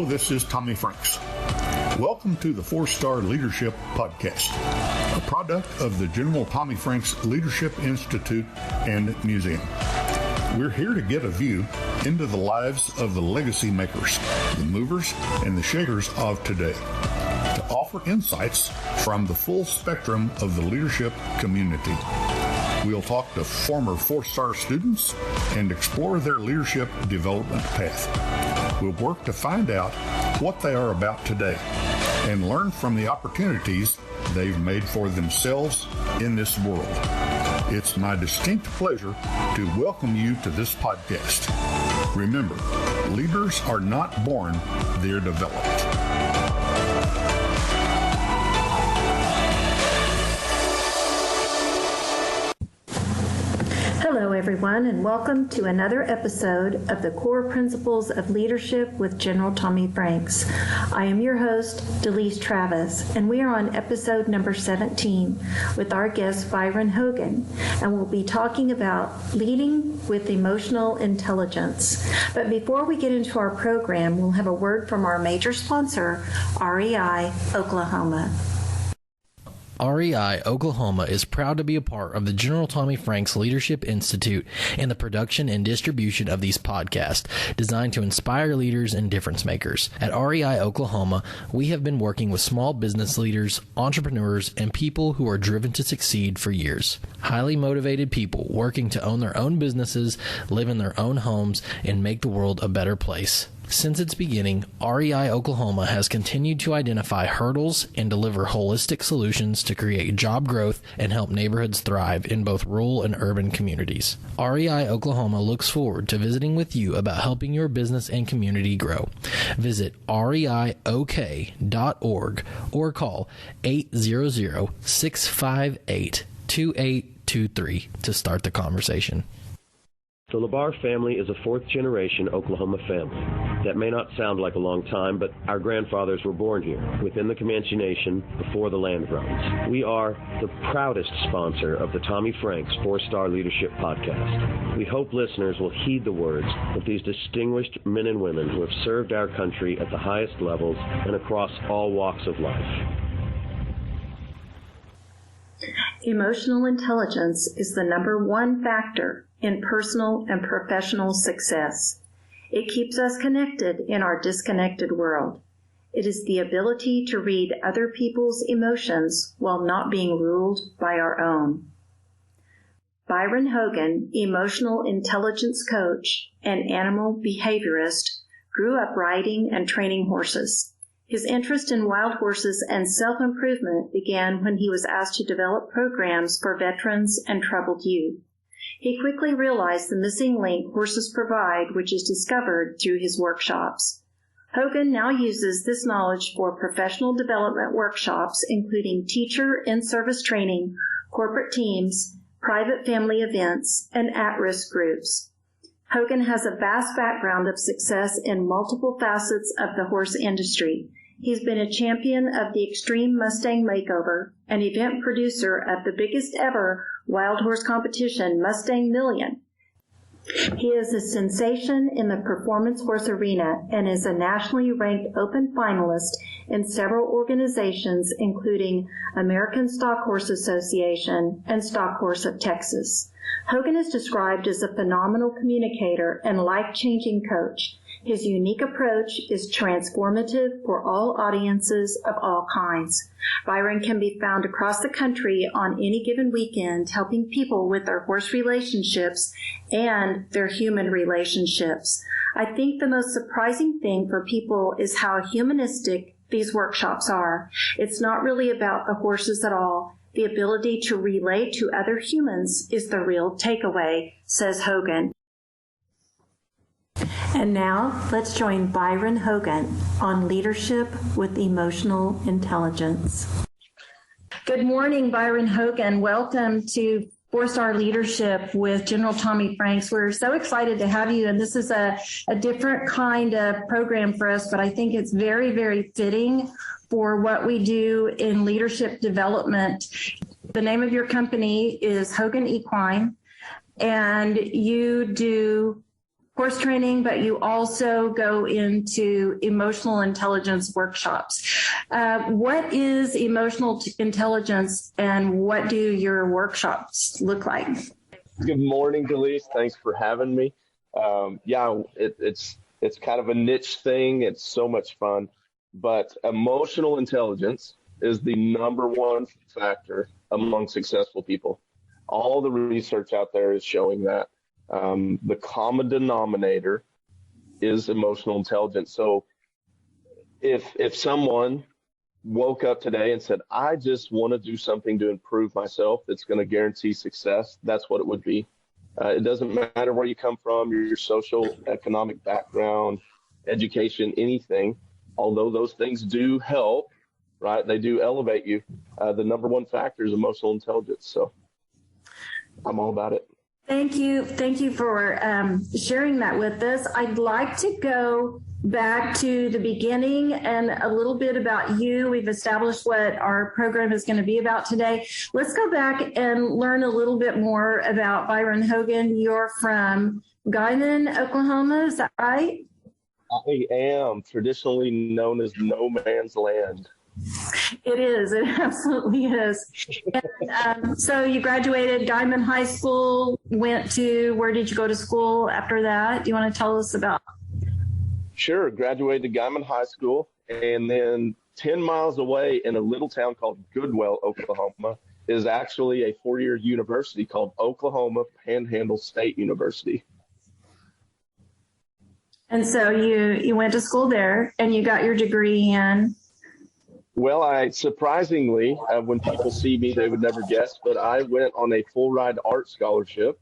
Hello, this is Tommy Franks. Welcome to the 4-Star Leadership Podcast, a product of the General Tommy Franks Leadership Institute and Museum. We're here to get a view into the lives of the legacy makers, the movers and the shakers of today, to offer insights from the full spectrum of the leadership community. We'll talk to former 4-star students and explore their leadership development path. We'll work to find out what they are about today and learn from the opportunities they've made for themselves in this world. It's my distinct pleasure to welcome you to this podcast. Remember, leaders are not born, they're developed. Hello, everyone, and welcome to another episode of the Core Principles of Leadership with General Tommy Franks. I am your host, Delise Travis, and we are on episode number 17 with our guest, Byron Hogan, and we'll be talking about leading with emotional intelligence. But before we get into our program, we'll have a word from our major sponsor, REI Oklahoma. REI Oklahoma is proud to be a part of the General Tommy Franks Leadership Institute and the production and distribution of these podcasts designed to inspire leaders and difference makers. At REI Oklahoma, we have been working with small business leaders, entrepreneurs, and people who are driven to succeed for years. Highly motivated people working to own their own businesses, live in their own homes, and make the world a better place. Since its beginning, REI Oklahoma has continued to identify hurdles and deliver holistic solutions to create job growth and help neighborhoods thrive in both rural and urban communities. REI Oklahoma looks forward to visiting with you about helping your business and community grow. Visit reiok.org or call 800-658-2823 to start the conversation. The LaBar family is a fourth-generation Oklahoma family. That may not sound like a long time, but our grandfathers were born here, within the Comanche Nation, before the land grants. We are the proudest sponsor of the Tommy Franks 4-Star Leadership Podcast. We hope listeners will heed the words of these distinguished men and women who have served our country at the highest levels and across all walks of life. Emotional intelligence is the number one factor in personal and professional success. It keeps us connected in our disconnected world. It is the ability to read other people's emotions while not being ruled by our own. Byron Hogan, emotional intelligence coach and animal behaviorist, grew up riding and training horses. His interest in wild horses and self-improvement began when he was asked to develop programs for veterans and troubled youth. He quickly realized the missing link horses provide, which is discovered through his workshops. Hogan now uses this knowledge for professional development workshops, including teacher in-service training, corporate teams, private family events, and at-risk groups. Hogan has a vast background of success in multiple facets of the horse industry. He's been a champion of the Extreme Mustang Makeover, an event producer of the biggest ever wild horse competition, Mustang Million. He is a sensation in the performance horse arena and is a nationally ranked open finalist in several organizations, including American Stock Horse Association and Stock Horse of Texas. Hogan is described as a phenomenal communicator and life-changing coach. His unique approach is transformative for all audiences of all kinds. Byron can be found across the country on any given weekend, helping people with their horse relationships and their human relationships. I think the most surprising thing for people is how humanistic these workshops are. It's not really about the horses at all. The ability to relate to other humans is the real takeaway, says Hogan. And now, let's join Byron Hogan on Leadership with Emotional Intelligence. Good morning, Byron Hogan. Welcome to 4-Star Leadership with General Tommy Franks. We're so excited to have you, and this is a different kind of program for us, but I think it's very, very fitting for what we do in leadership development. The name of your company is Hogan Equine, and you do horse training, but you also go into emotional intelligence workshops. What is emotional intelligence, and what do your workshops look like? Good morning, Delise. Thanks for having me. It's kind of a niche thing. It's so much fun. But emotional intelligence is the number one factor among successful people. All the research out there is showing that. The common denominator is emotional intelligence. So if someone woke up today and said, I just want to do something to improve myself that's going to guarantee success, that's what it would be. It doesn't matter where you come from, your social, economic background, education, anything, although those things do help, right? They do elevate you. The number one factor is emotional intelligence. So I'm all about it. Thank you. Thank you for sharing that with us. I'd like to go back to the beginning and a little bit about you. We've established what our program is going to be about today. Let's go back and learn a little bit more about Byron Hogan. You're from Guymon, Oklahoma. Is that right? I am, traditionally known as no man's land. It is. It absolutely is. And, so you graduated Guymon High School, where did you go to school after that? Do you want to tell us about? Sure. Graduated Guymon High School, and then 10 miles away in a little town called Goodwell, Oklahoma, is actually a 4-year university called Oklahoma Panhandle State University. And so you went to school there, and you got your degree in? Well, I surprisingly, when people see me, they would never guess, but I went on a full ride art scholarship,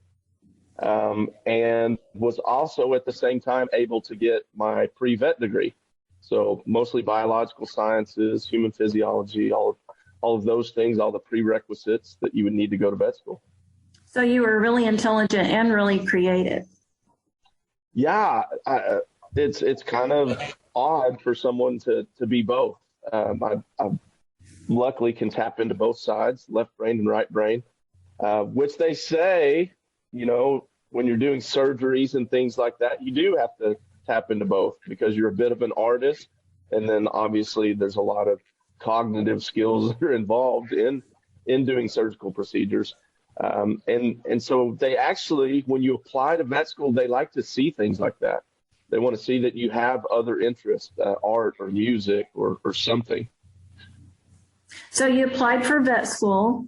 and was also at the same time able to get my pre-vet degree. So mostly biological sciences, human physiology, all of those things, all the prerequisites that you would need to go to vet school. So you were really intelligent and really creative. Yeah, it's kind of odd for someone to be both. I luckily can tap into both sides, left brain and right brain, which they say, when you're doing surgeries and things like that, you do have to tap into both because you're a bit of an artist. And then obviously there's a lot of cognitive skills that are involved in doing surgical procedures. And so they actually, when you apply to vet school, they like to see things like that. They want to see that you have other interests, art or music or something. So you applied for vet school.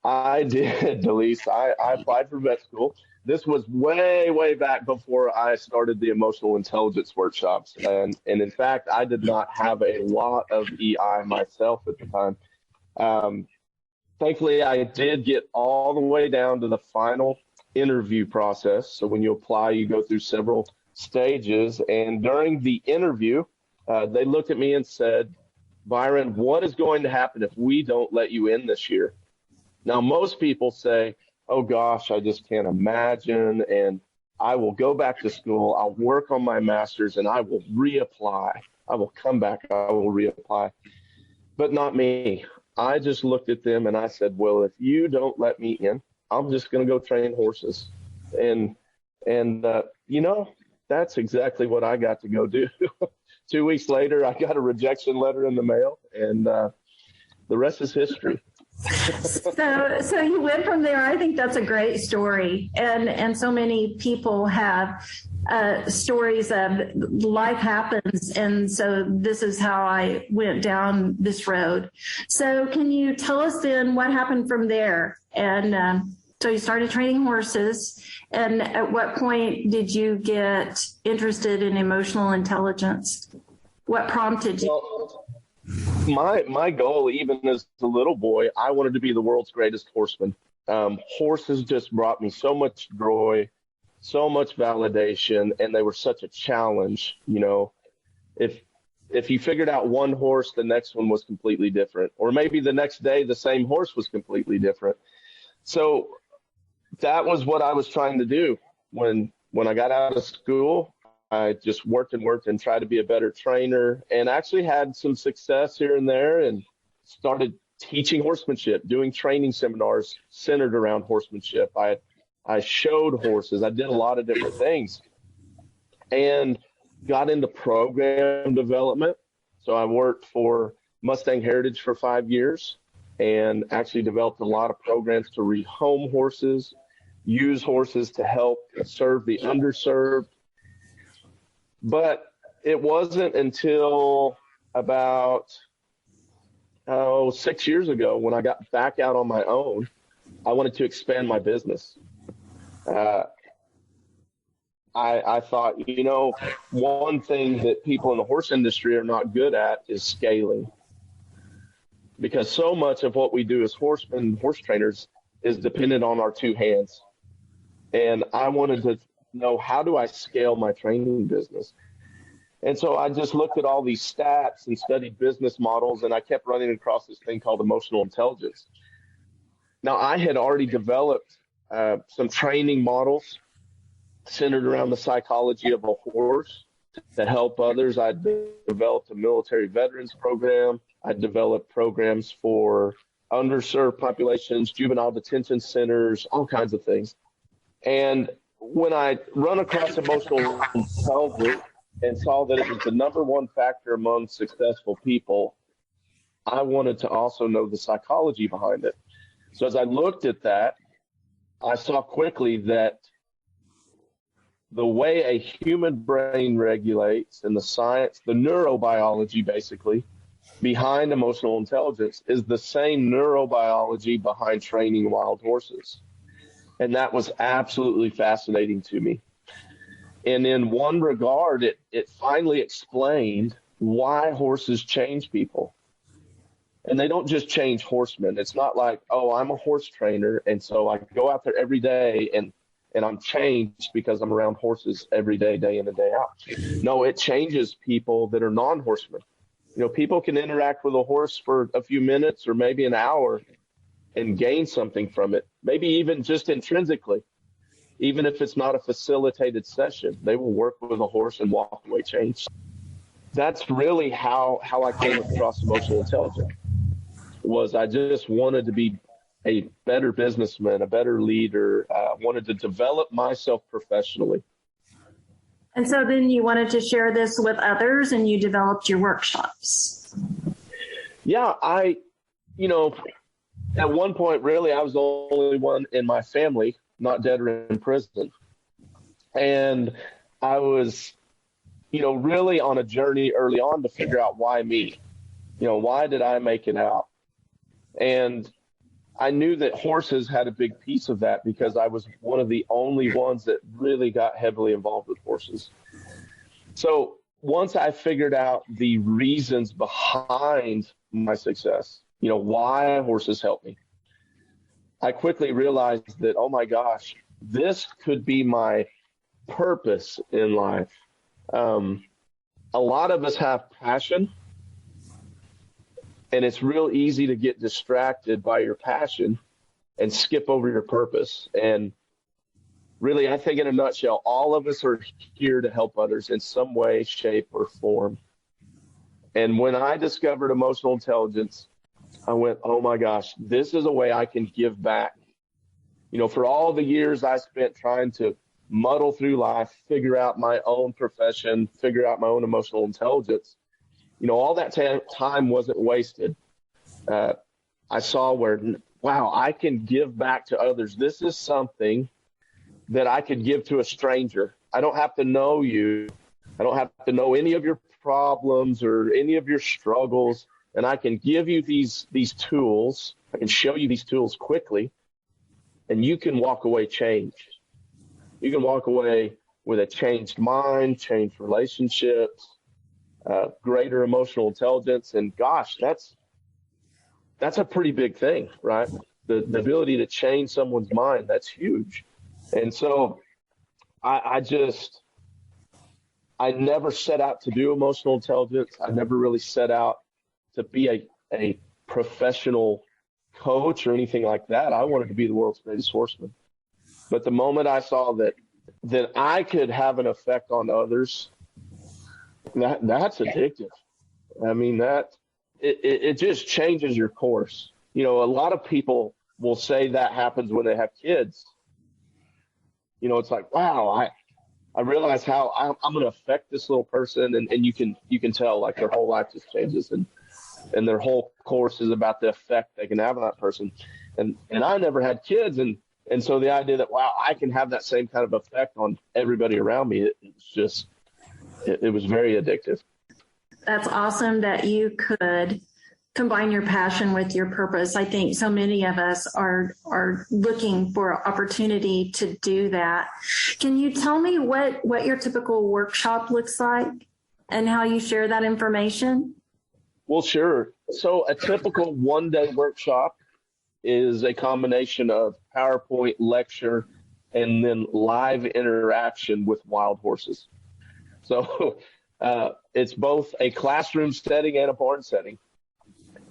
I did, Delise. I applied for vet school. This was way, way back before I started the emotional intelligence workshops. And in fact, I did not have a lot of EI myself at the time. Thankfully, I did get all the way down to the final interview process. So when you apply, you go through several stages. And during the interview, they looked at me and said, Byron, what is going to happen if we don't let you in this year? Now, most people say, oh, gosh, I just can't imagine. And I will go back to school. I'll work on my master's and I will reapply. I will come back. I will reapply. But not me. I just looked at them and I said, well, if you don't let me in, I'm just going to go train horses. And that's exactly what I got to go do. 2 weeks later, I got a rejection letter in the mail, and the rest is history. So you went from there. I think that's a great story. And so many people have stories of life happens. And so this is how I went down this road. So can you tell us then what happened from there? And so you started training horses. And at what point did you get interested in emotional intelligence? What prompted you? Well, my goal, even as a little boy, I wanted to be the world's greatest horseman. Horses just brought me so much joy, so much validation, and they were such a challenge. If you figured out one horse, the next one was completely different, or maybe the next day the same horse was completely different. So that was what I was trying to do when I got out of school. I just worked and tried to be a better trainer, and actually had some success here and there, and started teaching horsemanship, doing training seminars centered around horsemanship. I showed horses. I did a lot of different things. and got into program development. So I worked for Mustang Heritage for 5 years and actually developed a lot of programs to rehome horses, use horses to help serve the underserved. But it wasn't until about 6 years ago when I got back out on my own, I wanted to expand my business. I thought, one thing that people in the horse industry are not good at is scaling. Because so much of what we do as horsemen, horse trainers, is dependent on our two hands. And I wanted to know, how do I scale my training business? And so I just looked at all these stats and studied business models, and I kept running across this thing called emotional intelligence. Now, I had already developed some training models centered around the psychology of a horse to help others. I developed a military veterans program. I developed programs for underserved populations, juvenile detention centers, all kinds of things. And when I run across emotional intelligence and saw that it was the number one factor among successful people, I wanted to also know the psychology behind it. So as I looked at that, I saw quickly that the way a human brain regulates and the science, the neurobiology basically, behind emotional intelligence is the same neurobiology behind training wild horses. And that was absolutely fascinating to me. And in one regard, it finally explained why horses change people. And they don't just change horsemen. It's not like, oh, I'm a horse trainer, and so I go out there every day and I'm changed because I'm around horses every day, day in and day out. No, it changes people that are non-horsemen. People can interact with a horse for a few minutes or maybe an hour and gain something from it, maybe even just intrinsically. Even if it's not a facilitated session, they will work with a horse and walk away changed. That's really how I came across emotional intelligence. Was I just wanted to be a better businessman, a better leader, wanted to develop myself professionally. And so then you wanted to share this with others and you developed your workshops. Yeah, at one point, really, I was the only one in my family not dead or in prison. And I was, really on a journey early on to figure out why me. Why did I make it out? And I knew that horses had a big piece of that because I was one of the only ones that really got heavily involved with horses. So once I figured out the reasons behind my success, why horses help me, I quickly realized that, oh my gosh, this could be my purpose in life. A lot of us have passion, and it's real easy to get distracted by your passion and skip over your purpose. And really, I think in a nutshell, all of us are here to help others in some way, shape, or form. And when I discovered emotional intelligence, I went, oh my gosh, this is a way I can give back. For all the years I spent trying to muddle through life, figure out my own profession, figure out my own emotional intelligence, all that time wasn't wasted. I saw where, wow, I can give back to others. This is something that I could give to a stranger. I don't have to know you. I don't have to know any of your problems or any of your struggles. And I can give you these tools. I can show you these tools quickly, and you can walk away changed. You can walk away with a changed mind, changed relationships, greater emotional intelligence. And gosh, that's a pretty big thing, right? The ability to change someone's mind, that's huge. And so I never set out to do emotional intelligence. I never really set out to be a professional coach or anything like that. I wanted to be the world's greatest horseman. But the moment I saw that I could have an effect on others, that's addictive. I mean, it just changes your course. A lot of people will say that happens when they have kids. It's like, wow, I realized how I'm going to affect this little person, and you can tell like their whole life just changes, and their whole course is about the effect they can have on that person. And I never had kids, and so the idea that, wow, I can have that same kind of effect on everybody around me, it was very addictive. That's awesome that you could combine your passion with your purpose. I think so many of us are looking for opportunity to do that. Can you tell me what your typical workshop looks like and how you share that information? Well, sure. So a typical one-day workshop is a combination of PowerPoint, lecture, and then live interaction with wild horses. So it's both a classroom setting and a barn setting.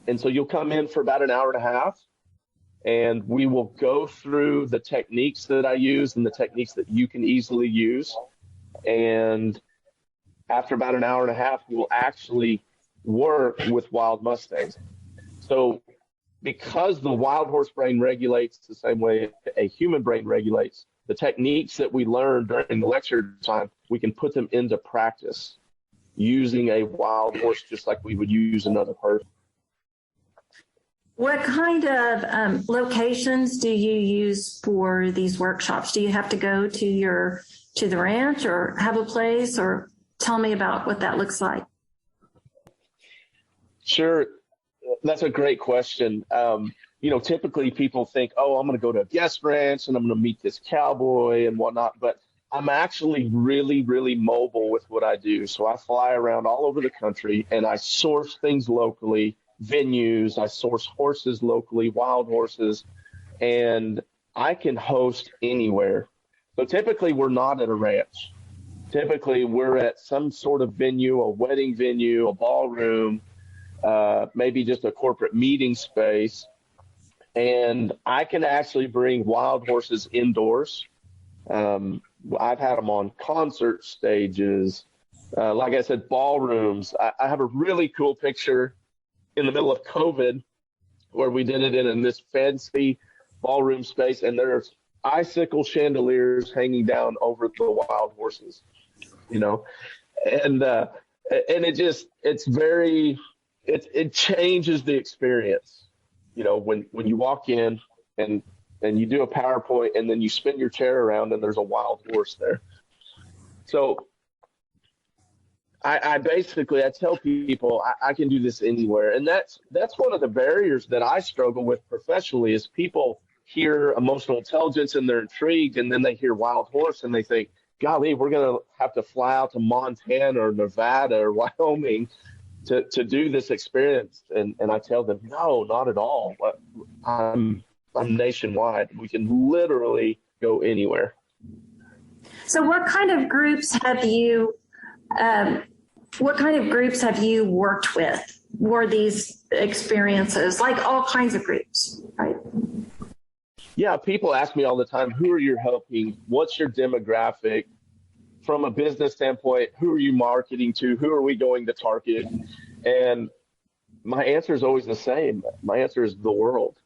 And so you'll come in for about an hour and a half, and we will go through the techniques that I use and the techniques that you can easily use. And after about an hour and a half, we will actually work with wild Mustangs. So because the wild horse brain regulates the same way a human brain regulates, the techniques that we learn during the lecture time, we can put them into practice using a wild horse just like we would use another person. What kind of locations do you use for these workshops? Do you have to go to the ranch or have a place, or tell me about what that looks like? Sure. That's a great question. Typically people think, oh, I'm going to go to a guest ranch and I'm going to meet this cowboy and whatnot. But I'm actually really, really mobile with what I do. So I fly around all over the country and I source things locally, venues. I source horses locally, wild horses, and I can host anywhere. So typically we're not at a ranch. Typically we're at some sort of venue, a wedding venue, a ballroom, maybe just a corporate meeting space. And I can actually bring wild horses indoors. I've had them on concert stages. Like I said, ballrooms. I have a really cool picture in the middle of COVID where we did it in this fancy ballroom space, and there's icicle chandeliers hanging down over the wild horses, and it changes the experience, when you walk in and you do a PowerPoint and then you spin your chair around and there's a wild horse there. So I tell people I can do this anywhere. And that's one of the barriers that I struggle with professionally is people hear emotional intelligence and they're intrigued, and then they hear wild horse and they think, golly, we're going to have to fly out to Montana or Nevada or Wyoming to do this experience. And I tell them, no, not at all. I'm nationwide. We can literally go anywhere. So what kind of groups have you worked with for these experiences? Like all kinds of groups, right? Yeah, people ask me all the time, who are you helping? What's your demographic? From a business standpoint, who are you marketing to? Who are we going to target? And my answer is always the same. My answer is the world.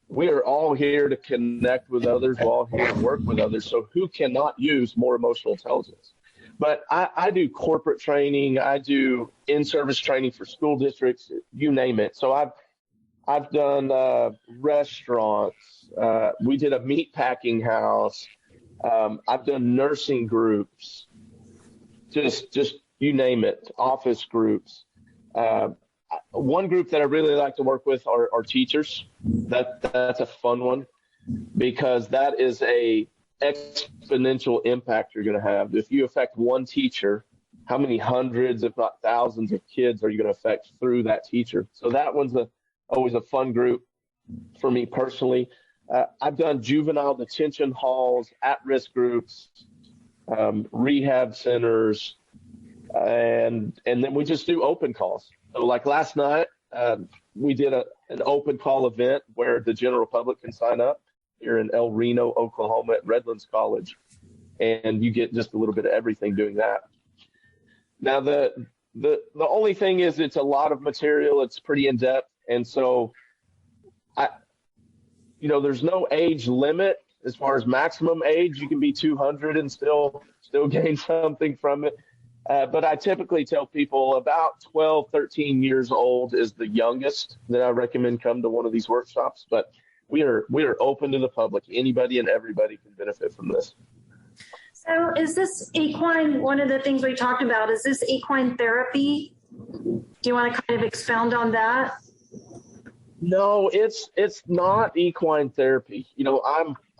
We are all here to connect with others. We're all here to work with others. So who cannot use more emotional intelligence? But I do corporate training. I do in-service training for school districts, you name it. So I've done restaurants. We did a meat packing house. I've done nursing groups, just you name it, office groups. One group that I really like to work with are teachers. That's a fun one because that is a exponential impact you're going to have. If you affect one teacher, how many hundreds, if not thousands of kids are you going to affect through that teacher? So that one's always a fun group for me personally. I've done juvenile detention halls, at-risk groups, rehab centers, and then we just do open calls. So like last night, we did an open call event where the general public can sign up here in El Reno, Oklahoma at Redlands College, and you get just a little bit of everything doing that. Now, the only thing is it's a lot of material. It's pretty in-depth, and so there's no age limit, As far as maximum age, you can be 200 and still gain something from it. But I typically tell people about 12, 13 years old is the youngest that I recommend come to one of these workshops. But we are open to the public. Anybody and everybody can benefit from this. So is this equine, one of the things we talked about, is this equine therapy? Do you want to kind of expound on that? No, it's not equine therapy. You know,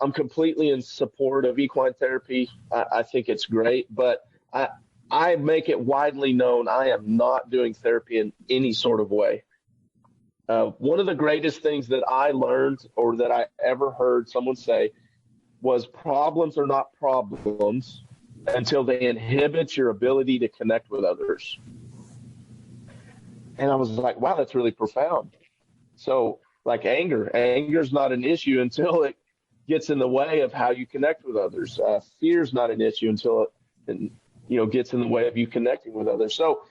I'm completely in support of equine therapy. I think it's great, but I make it widely known I am not doing therapy in any sort of way. One of the greatest things that I learned or that I ever heard someone say was problems are not problems until they inhibit your ability to connect with others. And I was like, wow, that's really profound. So like anger's not an issue until it gets in the way of how you connect with others. Fear's not an issue until it gets in the way of you connecting with others. So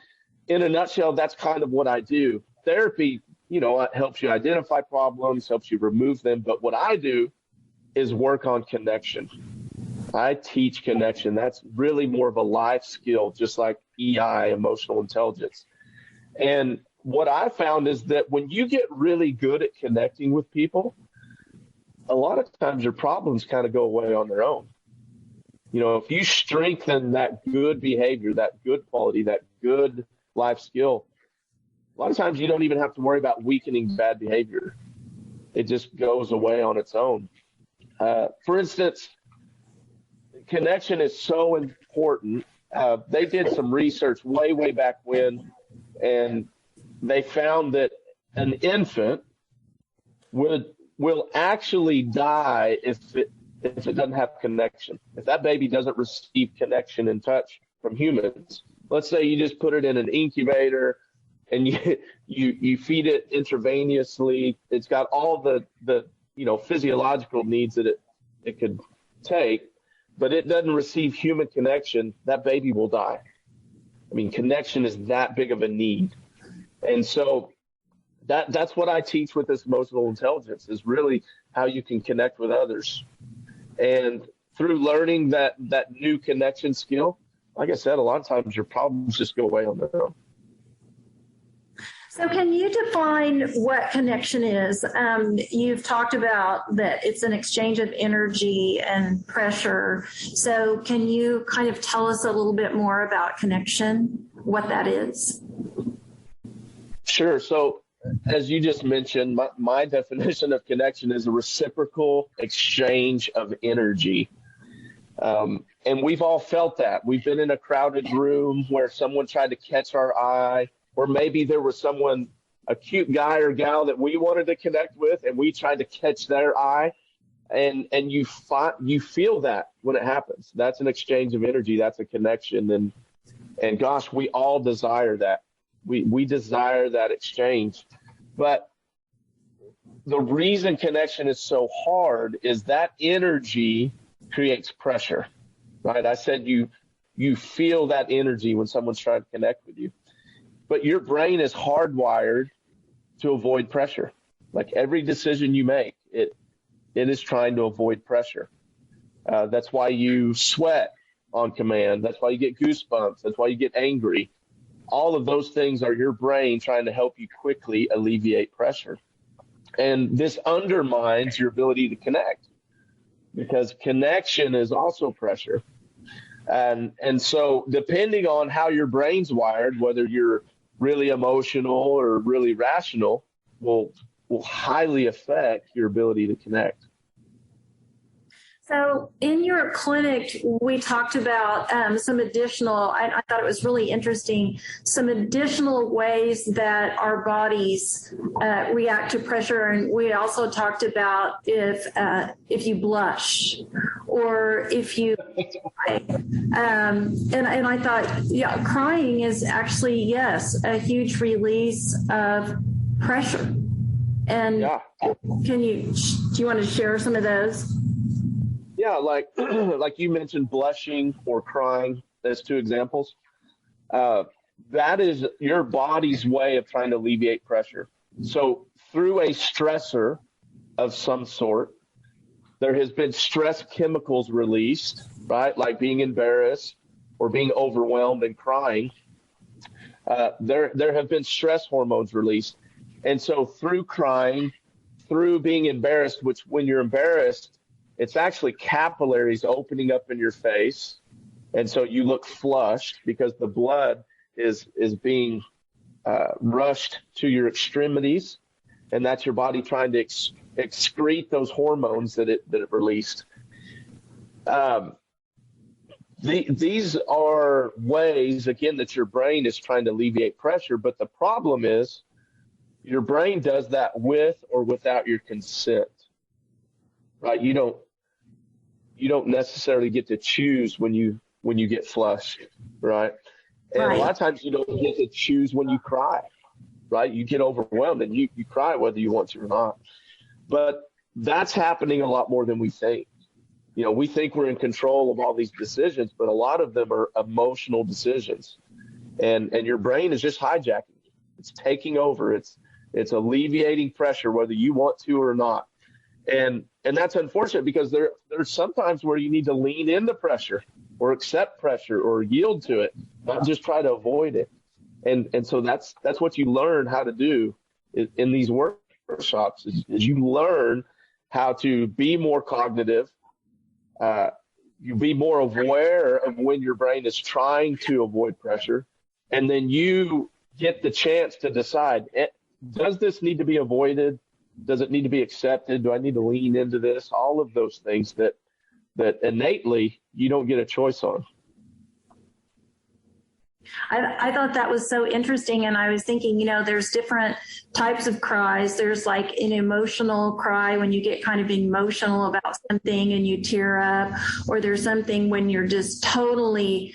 in a nutshell, that's kind of what I do. Therapy, it helps you identify problems, helps you remove them. But what I do is work on connection. I teach connection. That's really more of a life skill, just like EI, emotional intelligence. And what I found is that when you get really good at connecting with people, a lot of times your problems kind of go away on their own. If you strengthen that good behavior, that good quality, that good life skill, a lot of times you don't even have to worry about weakening bad behavior. It just goes away on its own. For instance, connection is so important. They did some research way back when, and they found that an infant will actually die if it doesn't have connection. If that baby doesn't receive connection and touch from humans, let's say you just put it in an incubator and you feed it intravenously. It's got all the physiological needs that it could take, but it doesn't receive human connection, that baby will die. I mean, connection is that big of a need. And so that's what I teach with this emotional intelligence, is really how you can connect with others. And through learning that new connection skill, like I said, a lot of times your problems just go away on their own. So can you define what connection is? You've talked about that it's an exchange of energy and pressure. So can you kind of tell us a little bit more about connection, what that is? Sure. So as you just mentioned, my definition of connection is a reciprocal exchange of energy. And we've all felt that. We've been in a crowded room where someone tried to catch our eye, or maybe there was a cute guy or gal that we wanted to connect with, and we tried to catch their eye. And you feel that when it happens. That's an exchange of energy. That's a connection. And gosh, we all desire that. We desire that exchange. But the reason connection is so hard is that energy creates pressure, right? I said you feel that energy when someone's trying to connect with you. But your brain is hardwired to avoid pressure. Like every decision you make, it is trying to avoid pressure. That's why you sweat on command. That's why you get goosebumps. That's why you get angry. All of those things are your brain trying to help you quickly alleviate pressure. And this undermines your ability to connect, because connection is also pressure. And so depending on how your brain's wired, whether you're really emotional or really rational, will highly affect your ability to connect. So in your clinic, we talked about some additional, I thought it was really interesting, some additional ways that our bodies react to pressure. And we also talked about if you blush or if you cry. And I thought, yeah, crying is actually, yes, a huge release of pressure. And yeah. do you want to share some of those? Yeah, like you mentioned, blushing or crying, as two examples. That is your body's way of trying to alleviate pressure. So through a stressor of some sort, There has been stress chemicals released, right? Like being embarrassed or being overwhelmed and crying. There have been stress hormones released. And so through crying, through being embarrassed, which when you're embarrassed, it's actually capillaries opening up in your face. And so you look flushed because the blood is being rushed to your extremities. And that's your body trying to excrete those hormones that it released. These are ways, again, that your brain is trying to alleviate pressure. But the problem is your brain does that with or without your consent, right? You don't necessarily get to choose when you get flushed, right? And a lot of times you don't get to choose when you cry, right? You get overwhelmed and you cry whether you want to or not. But that's happening a lot more than we think. You know, we think we're in control of all these decisions, but a lot of them are emotional decisions. And your brain is just hijacking you. It's taking over. It's alleviating pressure whether you want to or not. And that's unfortunate because there's sometimes where you need to lean into pressure or accept pressure or yield to it, not just try to avoid it. And so that's what you learn how to do in these workshops is you learn how to be more cognitive. You be more aware of when your brain is trying to avoid pressure. And then you get the chance to decide, does this need to be avoided? Does it need to be accepted? Do I need to lean into this? All of those things that innately you don't get a choice on. I thought that was so interesting, and I was thinking, you know, there's different types of cries. There's like an emotional cry when you get kind of emotional about something and you tear up, or there's something when you're just totally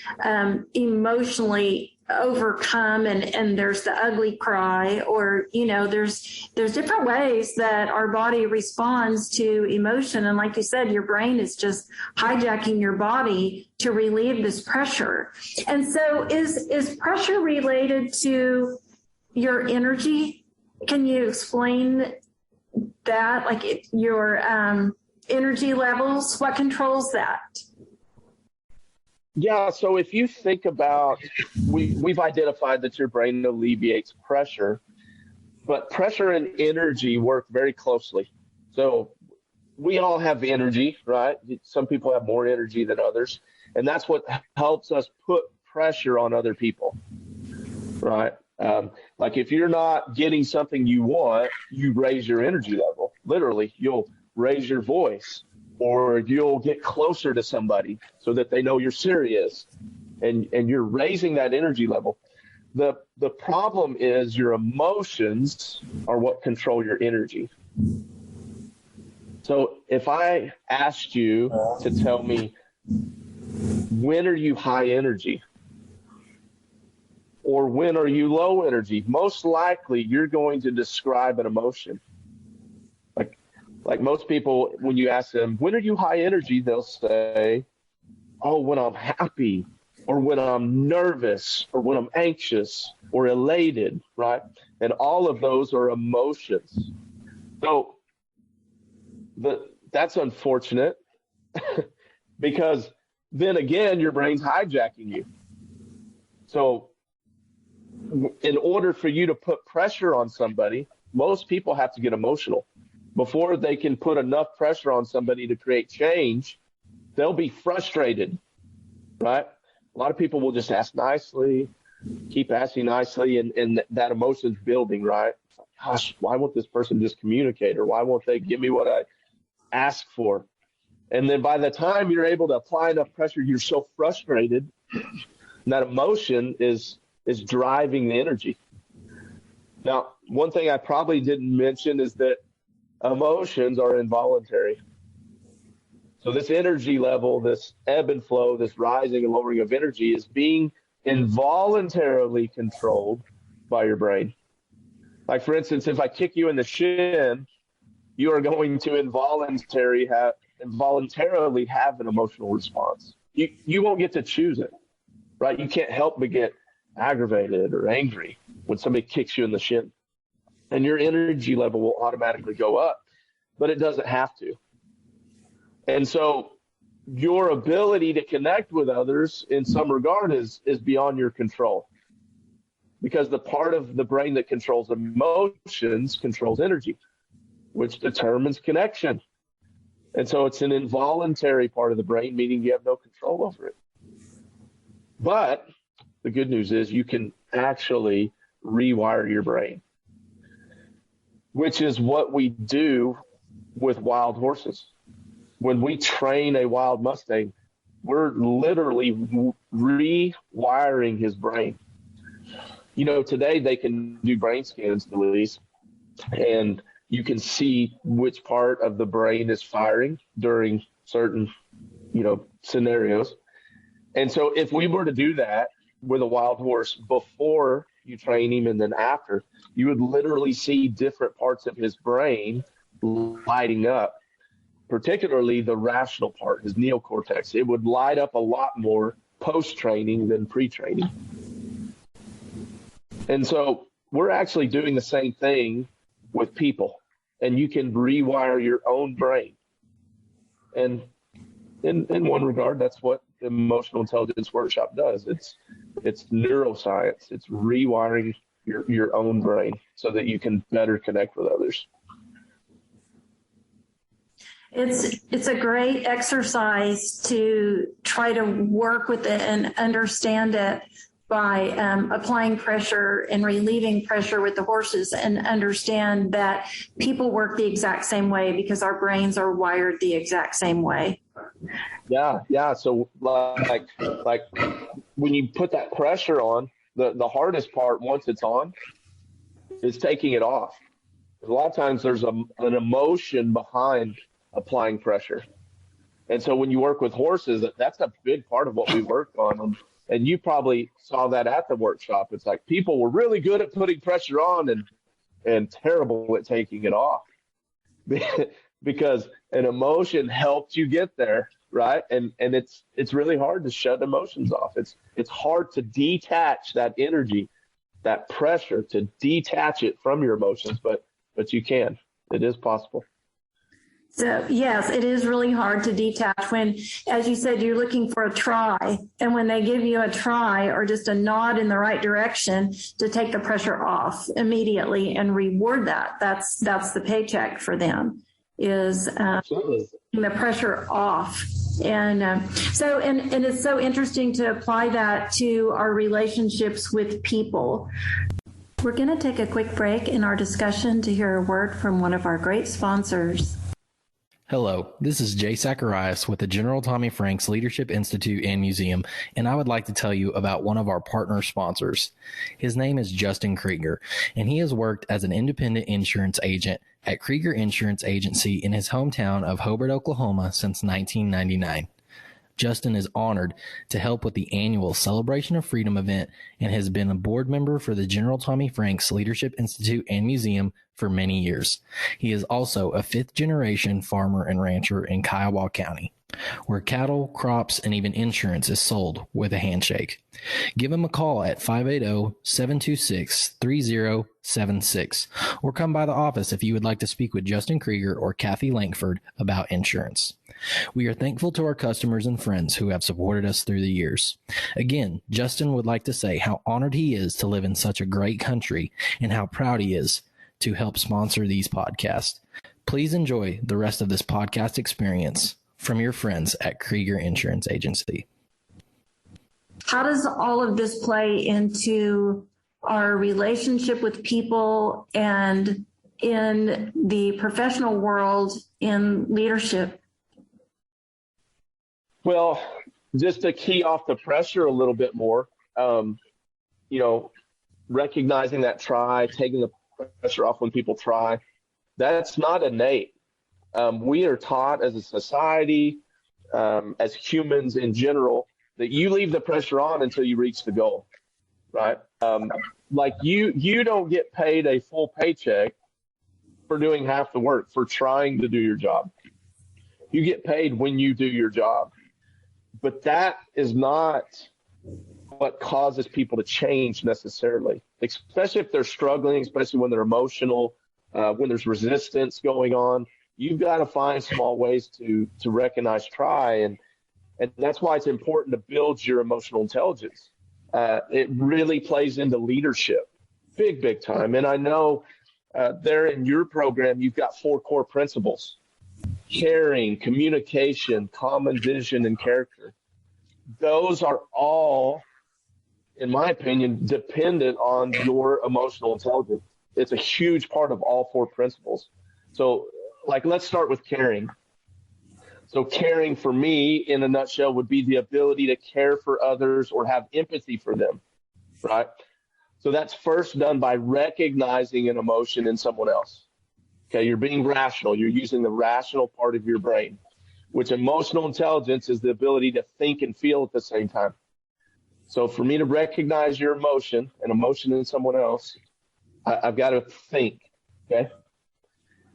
emotionally overcome and there's the ugly cry, or, you know, there's different ways that our body responds to emotion. And like you said, your brain is just hijacking your body to relieve this pressure. And so is pressure related to your energy? Can you explain that? Like your energy levels, what controls that? Yeah, so if you think about, we've identified that your brain alleviates pressure, but pressure and energy work very closely. So we all have energy, right? Some people have more energy than others, and that's what helps us put pressure on other people, right? Like if you're not getting something you want, you raise your energy level. Literally, you'll raise your voice, or you'll get closer to somebody so that they know you're serious, and you're raising that energy level. The problem is your emotions are what control your energy. So if I asked you to tell me, when are you high energy? Or when are you low energy? Most likely you're going to describe an emotion. Like most people, when you ask them, when are you high energy, they'll say, oh, when I'm happy, or when I'm nervous, or when I'm anxious, or elated, right? And all of those are emotions. So that's unfortunate because then again, your brain's hijacking you. So in order for you to put pressure on somebody, most people have to get emotional. Before they can put enough pressure on somebody to create change, they'll be frustrated, right? A lot of people will just ask nicely, keep asking nicely, and that emotion's building, right? Gosh, why won't this person just communicate? Or why won't they give me what I ask for? And then by the time you're able to apply enough pressure, you're so frustrated, and that emotion is driving the energy. Now, one thing I probably didn't mention is that emotions are involuntary. So this energy level, this ebb and flow, this rising and lowering of energy is being involuntarily controlled by your brain. Like, for instance, if I kick you in the shin, you are going to involuntarily have an emotional response. You won't get to choose it, right? You can't help but get aggravated or angry when somebody kicks you in the shin. And your energy level will automatically go up, but it doesn't have to. And so your ability to connect with others in some regard is beyond your control, because the part of the brain that controls emotions controls energy, which determines connection. And so it's an involuntary part of the brain, meaning you have no control over it. But the good news is you can actually rewire your brain, which is what we do with wild horses. When we train a wild Mustang, we're literally rewiring his brain. You know, today they can do brain scans, Delise, and you can see which part of the brain is firing during certain, scenarios. And so if we were to do that with a wild horse before you train him and then after, you would literally see different parts of his brain lighting up, particularly the rational part, his neocortex. It would light up a lot more post-training than pre-training. And so we're actually doing the same thing with people, and you can rewire your own brain. And in one regard, that's what the Emotional Intelligence Workshop does. It's neuroscience. It's rewiring your own brain so that you can better connect with others. It's a great exercise to try to work with it and understand it by applying pressure and relieving pressure with the horses, and understand that people work the exact same way because our brains are wired the exact same way. Yeah. So like when you put that pressure on, the hardest part once it's on is taking it off. A lot of times there's an emotion behind applying pressure. And so when you work with horses, that's a big part of what we work on. And you probably saw that at the workshop. It's like people were really good at putting pressure on and terrible at taking it off because an emotion helped you get there, right? And it's really hard to shut emotions off. It's hard to detach that energy, that pressure, to detach it from your emotions, but you can. It is possible. So, yes, it is really hard to detach when, as you said, you're looking for a try. And when they give you a try or just a nod in the right direction, to take the pressure off immediately and reward that. That's the paycheck for them, is the pressure off. And so it's so interesting to apply that to our relationships with people. We're going to take a quick break in our discussion to hear a word from one of our great sponsors. Hello, this is Jay Zacharias with the General Tommy Franks Leadership Institute and Museum, and I would like to tell you about one of our partner sponsors. His name is Justin Krieger, and he has worked as an independent insurance agent at Krieger Insurance Agency in his hometown of Hobart, Oklahoma since 1999. Justin is honored to help with the annual Celebration of Freedom event and has been a board member for the General Tommy Franks Leadership Institute and Museum for many years. He is also a fifth-generation farmer and rancher in Kiowa County, where cattle, crops, and even insurance is sold with a handshake. Give him a call at 580-726-3076 or come by the office if you would like to speak with Justin Krieger or Kathy Lankford about insurance. We are thankful to our customers and friends who have supported us through the years. Again, Justin would like to say how honored he is to live in such a great country and how proud he is to help sponsor these podcasts. Please enjoy the rest of this podcast experience from your friends at Krieger Insurance Agency. How does all of this play into our relationship with people and in the professional world in leadership? Well, just to key off the pressure a little bit more, recognizing that try, taking the pressure off when people try, that's not innate. We are taught as a society, as humans in general, that you leave the pressure on until you reach the goal, right? Like you don't get paid a full paycheck for doing half the work, for trying to do your job. You get paid when you do your job. But that is not what causes people to change necessarily, especially if they're struggling, especially when they're emotional, when there's resistance going on. You've got to find small ways to recognize, try, and that's why it's important to build your emotional intelligence. It really plays into leadership, big time. And I know there in your program, you've got 4 core principles: caring, communication, common vision, and character. Those are all, in my opinion, dependent on your emotional intelligence. It's a huge part of all 4 principles. So, let's start with caring. So caring for me, in a nutshell, would be the ability to care for others or have empathy for them, right? So that's first done by recognizing an emotion in someone else. Okay, you're being rational. You're using the rational part of your brain, which emotional intelligence is the ability to think and feel at the same time. So for me to recognize your emotion, an emotion in someone else, I've got to think, okay?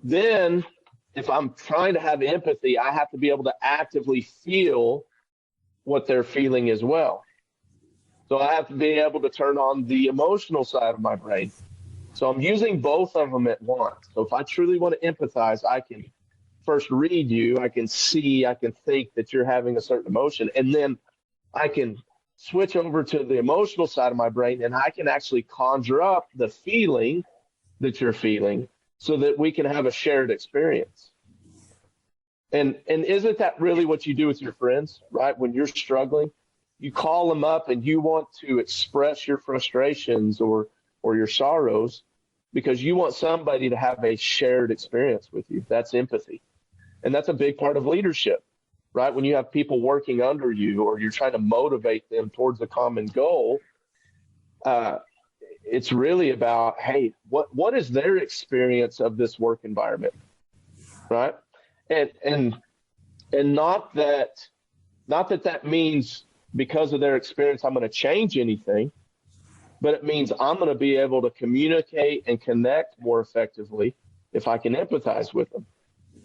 Then if I'm trying to have empathy, I have to be able to actively feel what they're feeling as well. So I have to be able to turn on the emotional side of my brain. So I'm using both of them at once. So if I truly want to empathize, I can first read you, I can see, I can think that you're having a certain emotion, and then I can switch over to the emotional side of my brain, and I can actually conjure up the feeling that you're feeling so that we can have a shared experience. And isn't that really what you do with your friends, right? When you're struggling, you call them up and you want to express your frustrations or your sorrows because you want somebody to have a shared experience with you. That's empathy. And that's a big part of leadership, right? When you have people working under you or you're trying to motivate them towards a common goal, it's really about, hey, what is their experience of this work environment, right? And not that means because of their experience I'm going to change anything, but it means I'm going to be able to communicate and connect more effectively if I can empathize with them.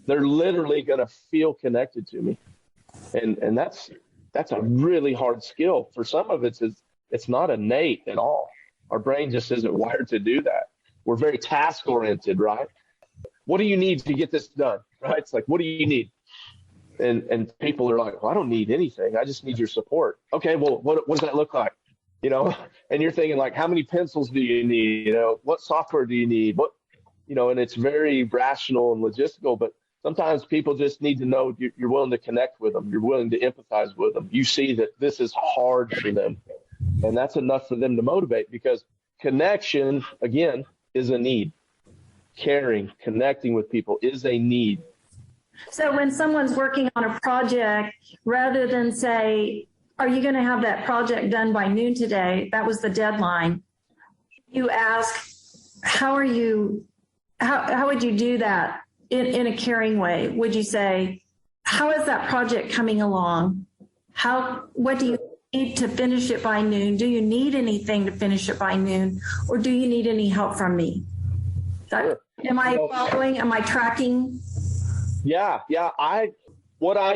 They're literally going to feel connected to me, and that's a really hard skill. For some of it's not innate at all. Our brain just isn't wired to do that. We're very task-oriented, right? What do you need to get this done, right? It's like, what do you need? And people are like, well, I don't need anything. I just need your support. Okay, well, what does that look like? And you're thinking, like, how many pencils do you need? What software do you need? And it's very rational and logistical, but sometimes people just need to know you're willing to connect with them. You're willing to empathize with them. You see that this is hard for them. And that's enough for them to motivate, because connection, again, is a need. Caring, connecting with people is a need. So when someone's working on a project, rather than say, are you going to have that project done by noon today? That was the deadline. You ask, how would you do that in a caring way? Would you say, how is that project coming along? What do you need to finish it by noon? Do you need anything to finish it by noon? Or do you need any help from me? Am I following? Am I tracking? Yeah. I try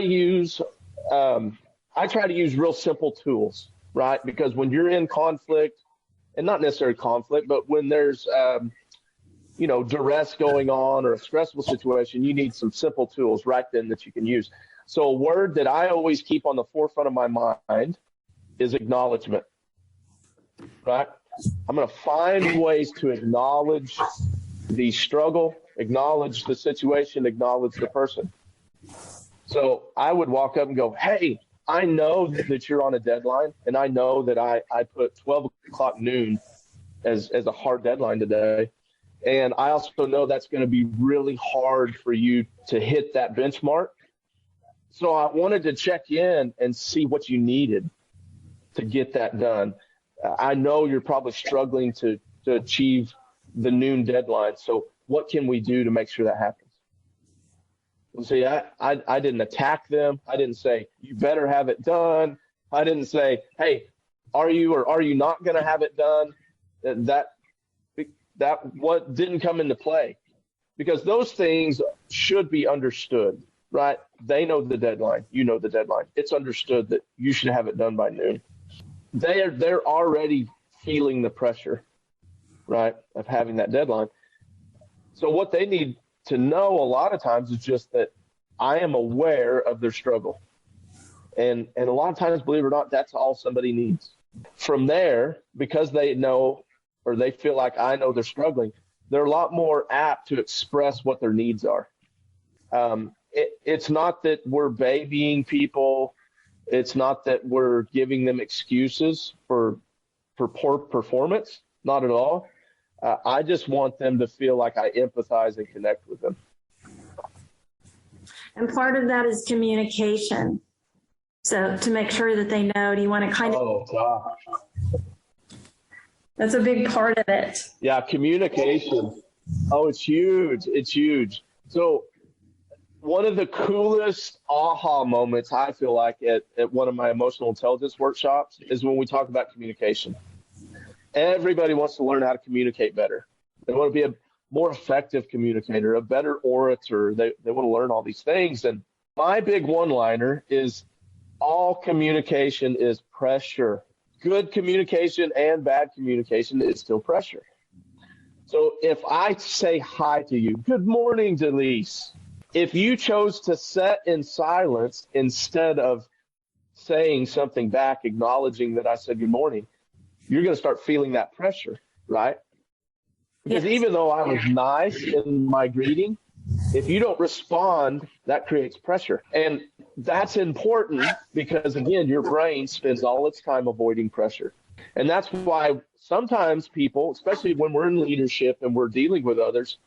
to use real simple tools, right? Because when you're in conflict, and not necessarily conflict, but when there's, duress going on or a stressful situation, you need some simple tools right then that you can use. So a word that I always keep on the forefront of my mind is acknowledgement, right? I'm going to find ways to acknowledge the struggle, acknowledge the situation, acknowledge the person. So I would walk up and go, hey, I know that you're on a deadline, and I know that I put 12 o'clock noon as a hard deadline today. And I also know that's going to be really hard for you to hit that benchmark. So I wanted to check in and see what you needed to get that done. I know you're probably struggling to achieve the noon deadline. So what can we do to make sure that happens? See, I didn't attack them. I didn't say, you better have it done. I didn't say, hey, are you or are you not going to have it done? That what didn't come into play, because those things should be understood, right? They know the deadline. You know the deadline. It's understood that you should have it done by noon. They're already feeling the pressure, right, of having that deadline. So what they need to know a lot of times is just that I am aware of their struggle. And a lot of times, believe it or not, that's all somebody needs. From there, because they know or they feel like I know they're struggling, they're a lot more apt to express what their needs are. It's not that we're babying people. It's not that we're giving them excuses for poor performance. Not at all. I just want them to feel like I empathize and connect with them. And part of that is communication. So to make sure that they know, do you want to kind of... Oh, gosh. That's a big part of it. Yeah, communication. Oh, it's huge. It's huge. So one of the coolest aha moments, I feel like, at one of my emotional intelligence workshops is when we talk about communication. Everybody wants to learn how to communicate better. They want to be a more effective communicator, a better orator. They want to learn all these things. And my big one-liner is all communication is pressure. Good communication and bad communication is still pressure. So if I say hi to you, good morning, Delise. If you chose to sit in silence instead of saying something back, acknowledging that I said good morning, you're going to start feeling that pressure, right? Because even though I was nice in my greeting, if you don't respond, that creates pressure. And that's important because, again, your brain spends all its time avoiding pressure. And that's why sometimes people, especially when we're in leadership and we're dealing with others,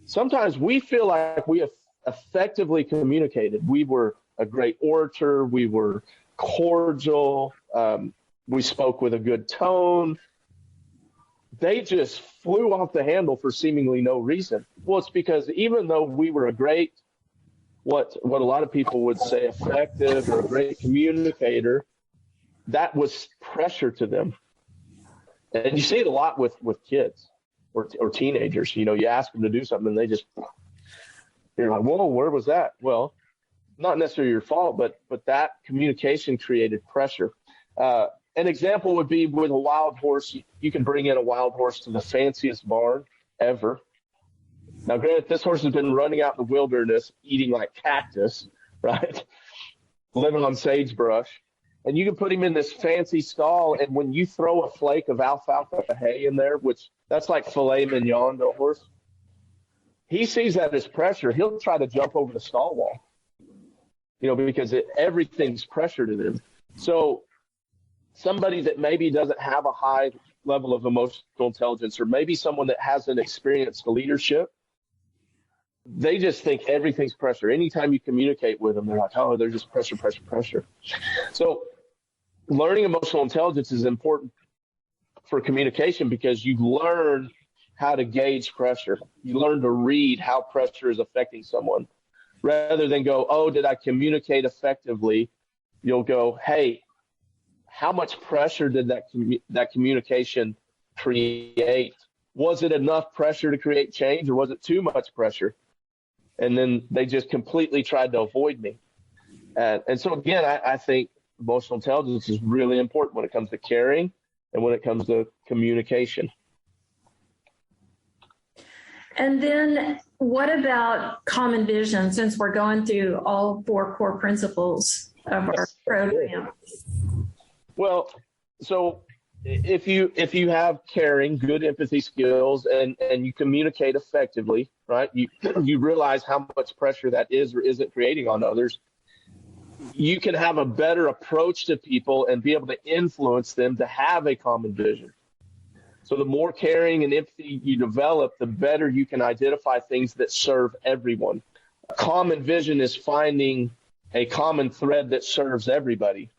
sometimes we feel like we have effectively communicated. We were a great orator. We were cordial. We spoke with a good tone. They just flew off the handle for seemingly no reason. Well, it's because even though we were a great, what a lot of people would say effective or a great communicator, that was pressure to them. And you see it a lot with kids or teenagers. You know, you ask them to do something and they just, you're like, whoa, where was that? Well, not necessarily your fault, but that communication created pressure. An example would be with a wild horse. You can bring in a wild horse to the fanciest barn ever. Now, granted, this horse has been running out in the wilderness, eating like cactus, right? Living on sagebrush. And you can put him in this fancy stall, and when you throw a flake of alfalfa hay in there, which that's like filet mignon to a horse, he sees that as pressure. He'll try to jump over the stall wall, you know, because everything's pressure to them. So somebody that maybe doesn't have a high level of emotional intelligence, or maybe someone that hasn't experienced leadership, they just think everything's pressure. Anytime you communicate with them, they're like, oh, they're just pressure, pressure, pressure. So learning emotional intelligence is important for communication because you learn how to gauge pressure. You learn to read how pressure is affecting someone. Rather than go, oh, did I communicate effectively? You'll go, hey, how much pressure did that communication create? Was it enough pressure to create change, or was it too much pressure? And then they just completely tried to avoid me. And so, again, I think emotional intelligence is really important when it comes to caring and when it comes to communication. And then what about common vision, since we're going through all 4 core principles of our program? Well, so if you have caring, good empathy skills, and you communicate effectively, right? You realize how much pressure that is or isn't creating on others. You can have a better approach to people and be able to influence them to have a common vision. So the more caring and empathy you develop, the better you can identify things that serve everyone. A common vision is finding a common thread that serves everybody,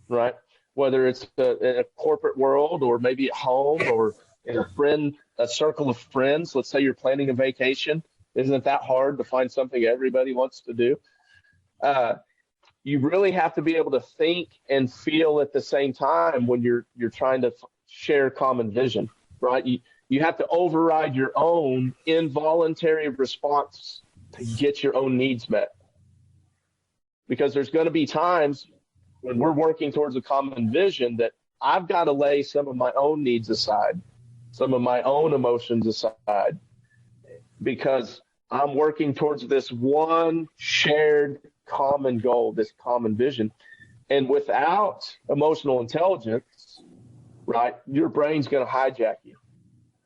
right? Whether it's in a corporate world or maybe at home or in a circle of friends. Let's say you're planning a vacation. Isn't it that hard to find something everybody wants to do? You really have to be able to think and feel at the same time when you're trying to share common vision, right? You have to override your own involuntary response to get your own needs met. Because there's going to be times when we're working towards a common vision that I've got to lay some of my own needs aside, some of my own emotions aside, because I'm working towards this one shared common goal, this common vision. And without emotional intelligence, right, your brain's going to hijack you.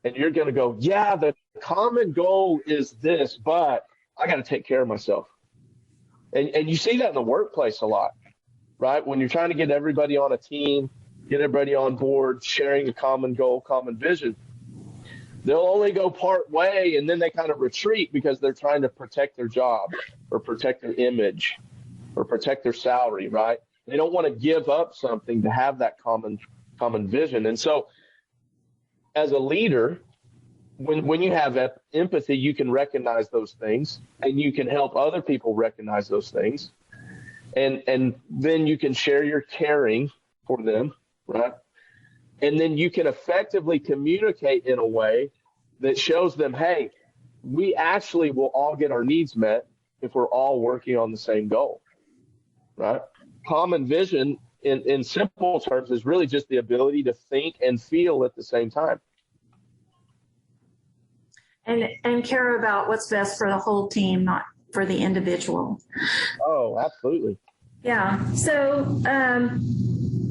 And you're going to go, yeah, the common goal is this, but I got to take care of myself. And you see that in the workplace a lot, right? When you're trying to get everybody on a team, get everybody on board, sharing a common goal, common vision, they'll only go part way, and then they kind of retreat because they're trying to protect their job or protect their image or protect their salary, right? They don't want to give up something to have that common vision. And so as a leader, when you have empathy, you can recognize those things, and you can help other people recognize those things. And then you can share your caring for them, right? And then you can effectively communicate in a way that shows them, hey, we actually will all get our needs met if we're all working on the same goal, right? Common vision in simple terms is really just the ability to think and feel at the same time. And care about what's best for the whole team, not for the individual. Oh, absolutely. Yeah. So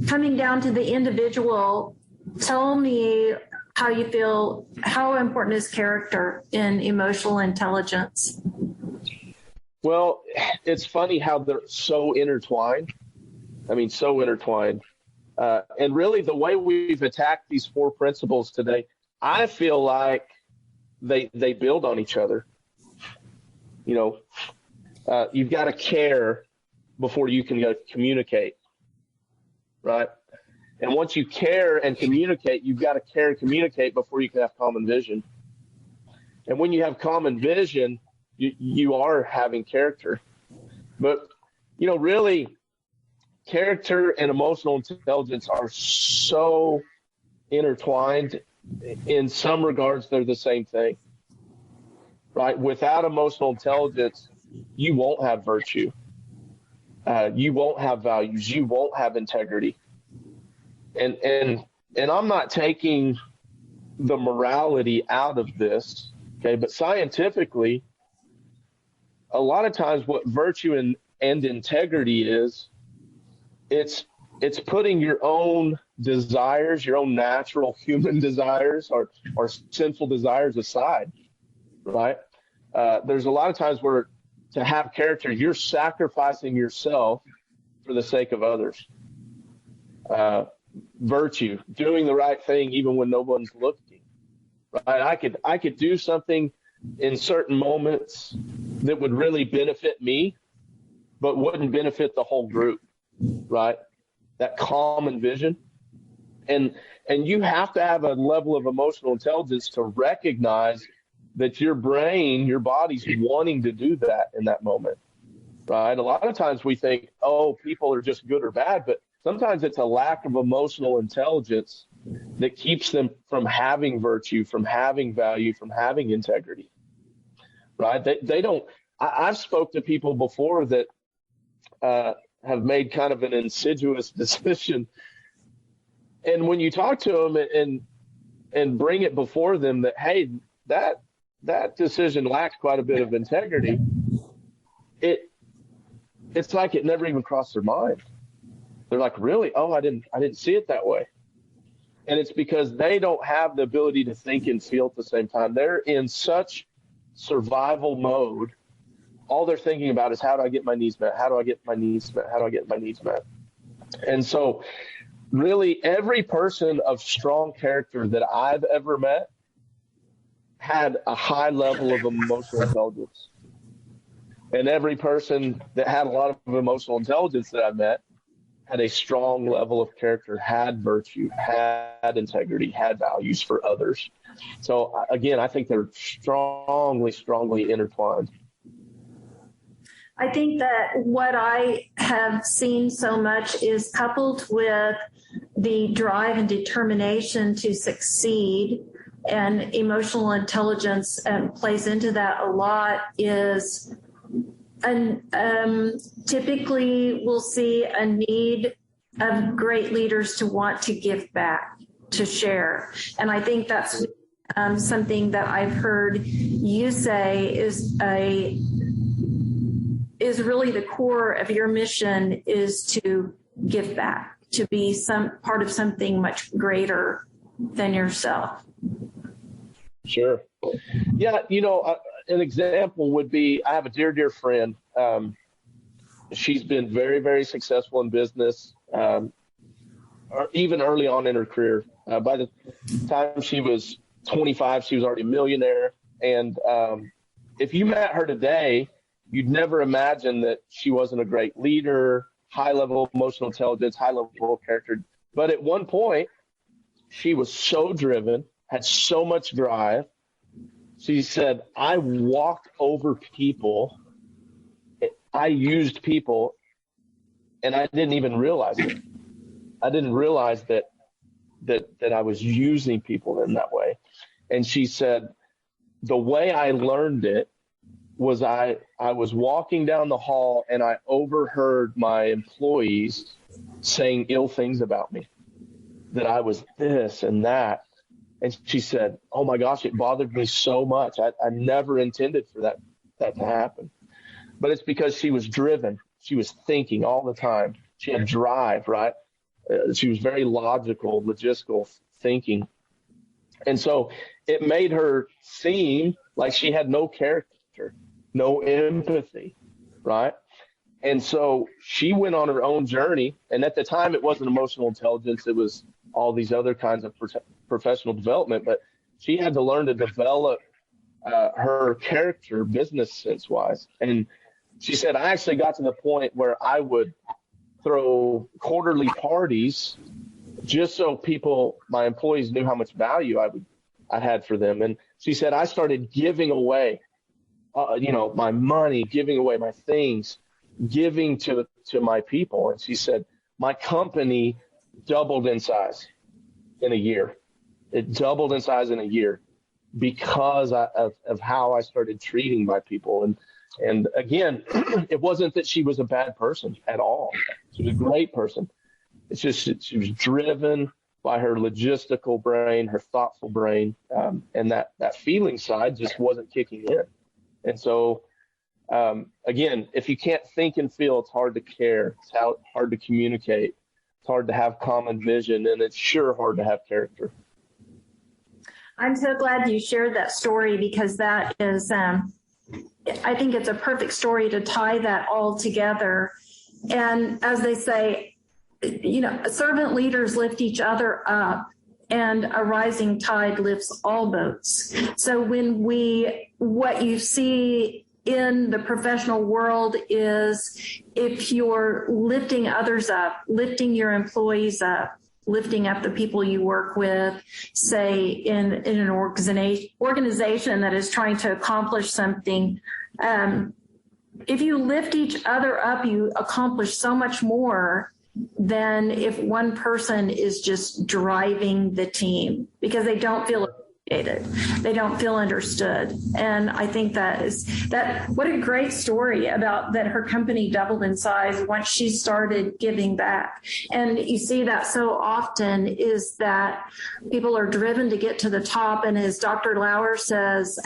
coming down to the individual, tell me how you feel, how important is character in emotional intelligence? Well, it's funny how they're so intertwined. I mean, so intertwined. And really the way we've attacked these 4 principles today, I feel like they build on each other. You know, you've got to care before you can communicate, right? And once you care and communicate, you've got to care and communicate before you can have common vision. And when you have common vision, you are having character. But, you know, really, character and emotional intelligence are so intertwined. In some regards, they're the same thing, right? Without emotional intelligence, you won't have virtue. You won't have values. You won't have integrity. And I'm not taking the morality out of this, okay? But scientifically, a lot of times what virtue and integrity is, it's putting your own desires, your own natural human desires or sinful desires aside, right? There's a lot of times where to have character, you're sacrificing yourself for the sake of others. Virtue, doing the right thing even when no one's looking, right? I could do something in certain moments that would really benefit me, but wouldn't benefit the whole group, right? That common vision. And you have to have a level of emotional intelligence to recognize that your brain, your body's wanting to do that in that moment, right? A lot of times we think, oh, people are just good or bad, but sometimes it's a lack of emotional intelligence that keeps them from having virtue, from having value, from having integrity, right? They don't. I've spoke to people before that have made kind of an insidious decision. And when you talk to them and bring it before them that, hey, that decision lacks quite a bit of integrity, it's like it never even crossed their mind. They're like, really? Oh, I didn't see it that way. And it's because they don't have the ability to think and feel at the same time. They're in such survival mode. All they're thinking about is, how do I get my needs met? How do I get my needs met? How do I get my needs met? And so really every person of strong character that I've ever met had a high level of emotional intelligence. And every person that had a lot of emotional intelligence that I met had a strong level of character, had virtue, had integrity, had values for others. So again, I think they're strongly intertwined. I think that what I have seen so much is coupled with the drive and determination to succeed, and emotional intelligence plays into that a lot, is typically we'll see a need of great leaders to want to give back, to share. And I think that's something that I've heard you say is really the core of your mission, is to give back, to be some part of something much greater than yourself. Sure. Yeah, an example would be, I have a dear friend. She's been very, very successful in business, even early on in her career. By the time she was 25, she was already a millionaire. And if you met her today, you'd never imagine that she wasn't a great leader, high-level emotional intelligence, high-level character. But at one point, she was so driven, had so much drive. She said, I walked over people, I used people, and I didn't even realize it. I didn't realize that I was using people in that way. And she said, the way I learned it was I was walking down the hall and I overheard my employees saying ill things about me, that I was this and that. And she said, oh my gosh, it bothered me so much. I never intended for that to happen. But it's because she was driven. She was thinking all the time. She had drive, right? She was very logical, logistical thinking. And so it made her seem like she had no character, no empathy, right? And so she went on her own journey. And at the time, it wasn't emotional intelligence. It was all these other kinds of professional development. But she had to learn to develop her character business sense-wise. And she said, I actually got to the point where I would throw quarterly parties just so people, my employees, knew how much value I had for them. And she said, I started giving away, my money, giving away my things, giving to my people. And she said, my company doubled in size in a year. It doubled in size in a year because of how I started treating my people. And again, it wasn't that she was a bad person at all. She was a great person. It's just that she was driven by her logistical brain, her thoughtful brain, and that feeling side just wasn't kicking in. And so, again, if you can't think and feel, it's hard to care. It's hard to communicate. It's hard to have common vision, and it's sure hard to have character. I'm so glad you shared that story, because that is, I think it's a perfect story to tie that all together. And as they say, servant leaders lift each other up, and a rising tide lifts all boats. So what you see in the professional world is, if you're lifting others up, lifting your employees up, lifting up the people you work with, say in an organization that is trying to accomplish something, if you lift each other up, you accomplish so much more than if one person is just driving the team, because they don't feel appreciated. They don't feel understood. And I think what a great story about that her company doubled in size once she started giving back. And you see that so often, is that people are driven to get to the top. And as Dr. Lauer says,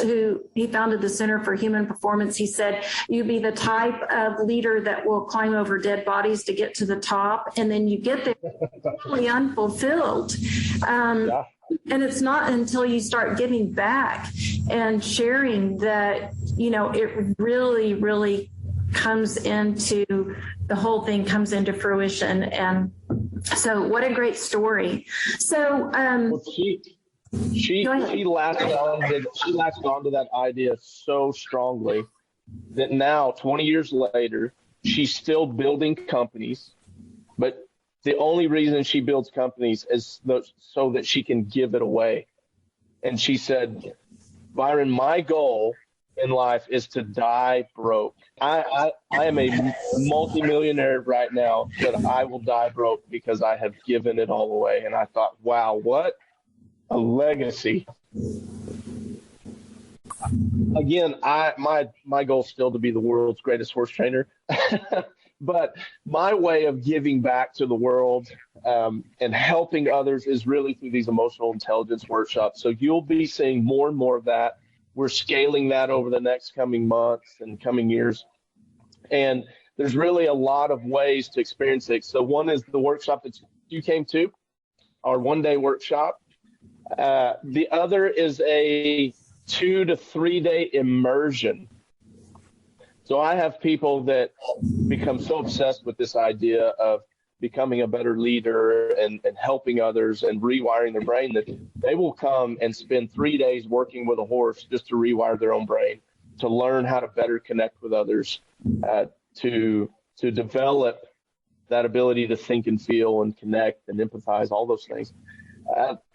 he founded the Center for Human Performance, he said, you be the type of leader that will climb over dead bodies to get to the top. And then you get there totally unfulfilled. Yeah. And it's not until you start giving back and sharing that, it really, really comes into, the whole thing comes into fruition. And so what a great story. So, she latched on to that idea so strongly that now, 20 years later, she's still building companies, but the only reason she builds companies is so that she can give it away. And she said, Byron, my goal in life is to die broke. I am a multimillionaire right now, but I will die broke because I have given it all away. And I thought, wow, what a legacy. Again, my goal is still to be the world's greatest horse trainer. But my way of giving back to the world and helping others is really through these emotional intelligence workshops. So you'll be seeing more and more of that. We're scaling that over the next coming months and coming years. And there's really a lot of ways to experience it. So one is the workshop that you came to, our one-day workshop. The other is a 2 to 3 day immersion. So I have people that become so obsessed with this idea of becoming a better leader and helping others and rewiring their brain that they will come and spend 3 days working with a horse just to rewire their own brain, to learn how to better connect with others, to develop that ability to think and feel and connect and empathize, all those things.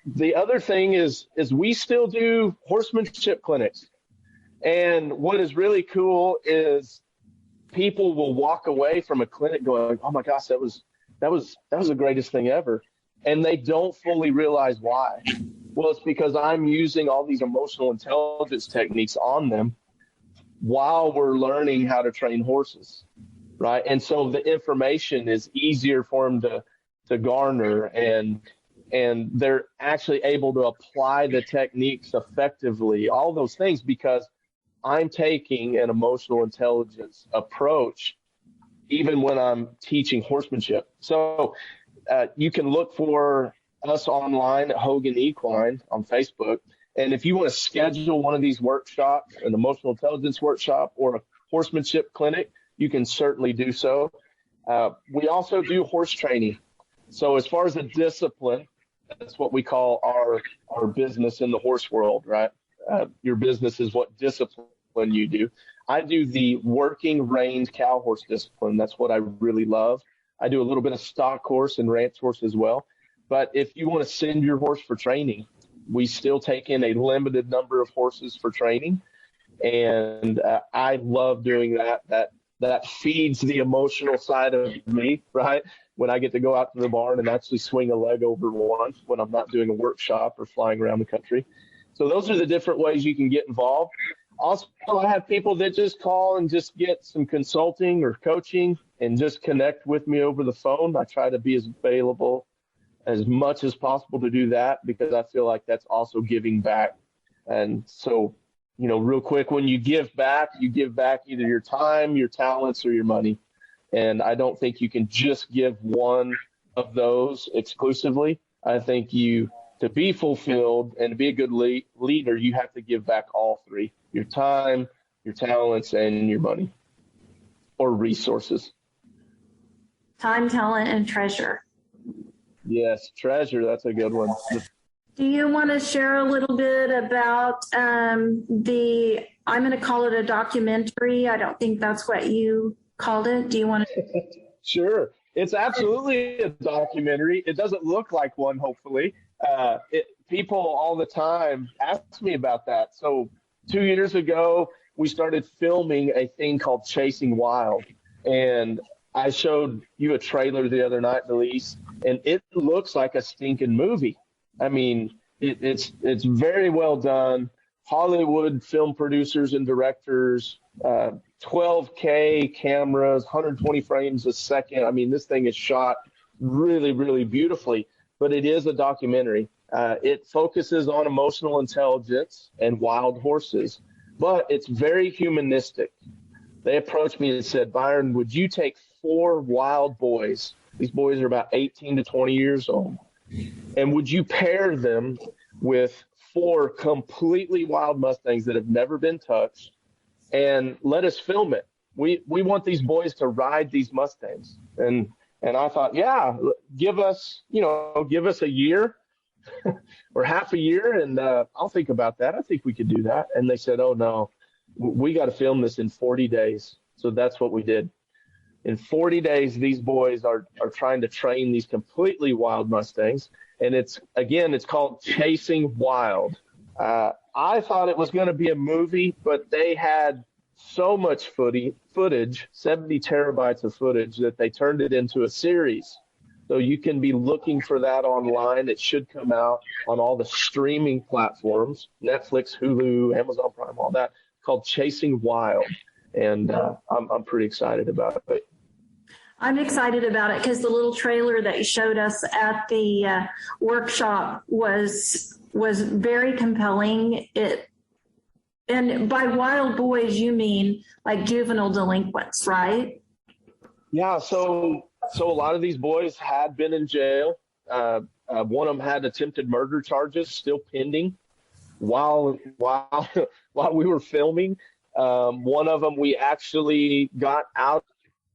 The other thing is we still do horsemanship clinics. And what is really cool is people will walk away from a clinic going, oh my gosh, that was the greatest thing ever. And they don't fully realize why. Well, it's because I'm using all these emotional intelligence techniques on them while we're learning how to train horses, right? And so the information is easier for them to garner, and they're actually able to apply the techniques effectively, all those things, because I'm taking an emotional intelligence approach even when I'm teaching horsemanship. So you can look for us online at Hogan Equine on Facebook. And if you want to schedule one of these workshops, an emotional intelligence workshop or a horsemanship clinic, you can certainly do so. We also do horse training. So as far as a discipline, that's what we call our business in the horse world, right? Your business is what discipline you do. I do the working reined cow horse discipline. That's what I really love. I do a little bit of stock horse and ranch horse as well. But if you want to send your horse for training, we still take in a limited number of horses for training. And I love doing that. That feeds the emotional side of me, right? When I get to go out to the barn and actually swing a leg over one when I'm not doing a workshop or flying around the country. So those are the different ways you can get involved. Also, I have people that just call and just get some consulting or coaching and just connect with me over the phone. I try to be as available as much as possible to do that, because I feel like that's also giving back. And so, real quick, when you give back either your time, your talents, or your money. And I don't think you can just give one of those exclusively. I think to be fulfilled and to be a good leader, you have to give back all three: your time, your talents, and your money or resources. Time, talent, and treasure. Yes, treasure. That's a good one. Do you want to share a little bit about I'm going to call it a documentary. I don't think that's what you called it. Do you want to? Sure. It's absolutely a documentary. It doesn't look like one, hopefully. People all the time ask me about that. So 2 years ago, we started filming a thing called Chasing Wild. And I showed you a trailer the other night, Delise, and it looks like a stinking movie. I mean, it's very well done. Hollywood film producers and directors, 12K cameras, 120 frames a second. I mean, this thing is shot really, really beautifully, but it is a documentary. It focuses on emotional intelligence and wild horses, but it's very humanistic. They approached me and said, Byron, would you take 4 wild boys? These boys are about 18 to 20 years old. And would you pair them with 4 completely wild Mustangs that have never been touched, and let us film it? We want these boys to ride these Mustangs. And I thought, yeah, give us a year or half a year, and I'll think about that. I think we could do that. And they said, oh no, we got to film this in 40 days. So that's what we did. In 40 days, these boys are trying to train these completely wild Mustangs. And it's called Chasing Wild. I thought it was going to be a movie, but they had so much footage, 70 terabytes of footage, that they turned it into a series. So you can be looking for that online. It should come out on all the streaming platforms, Netflix, Hulu, Amazon Prime, all that, called Chasing Wild. And I'm pretty excited about it. I'm excited about it because the little trailer that you showed us at the workshop was very compelling. And by wild boys, you mean like juvenile delinquents, right? Yeah. So a lot of these boys had been in jail. One of them had attempted murder charges still pending while we were filming. One of them we actually got out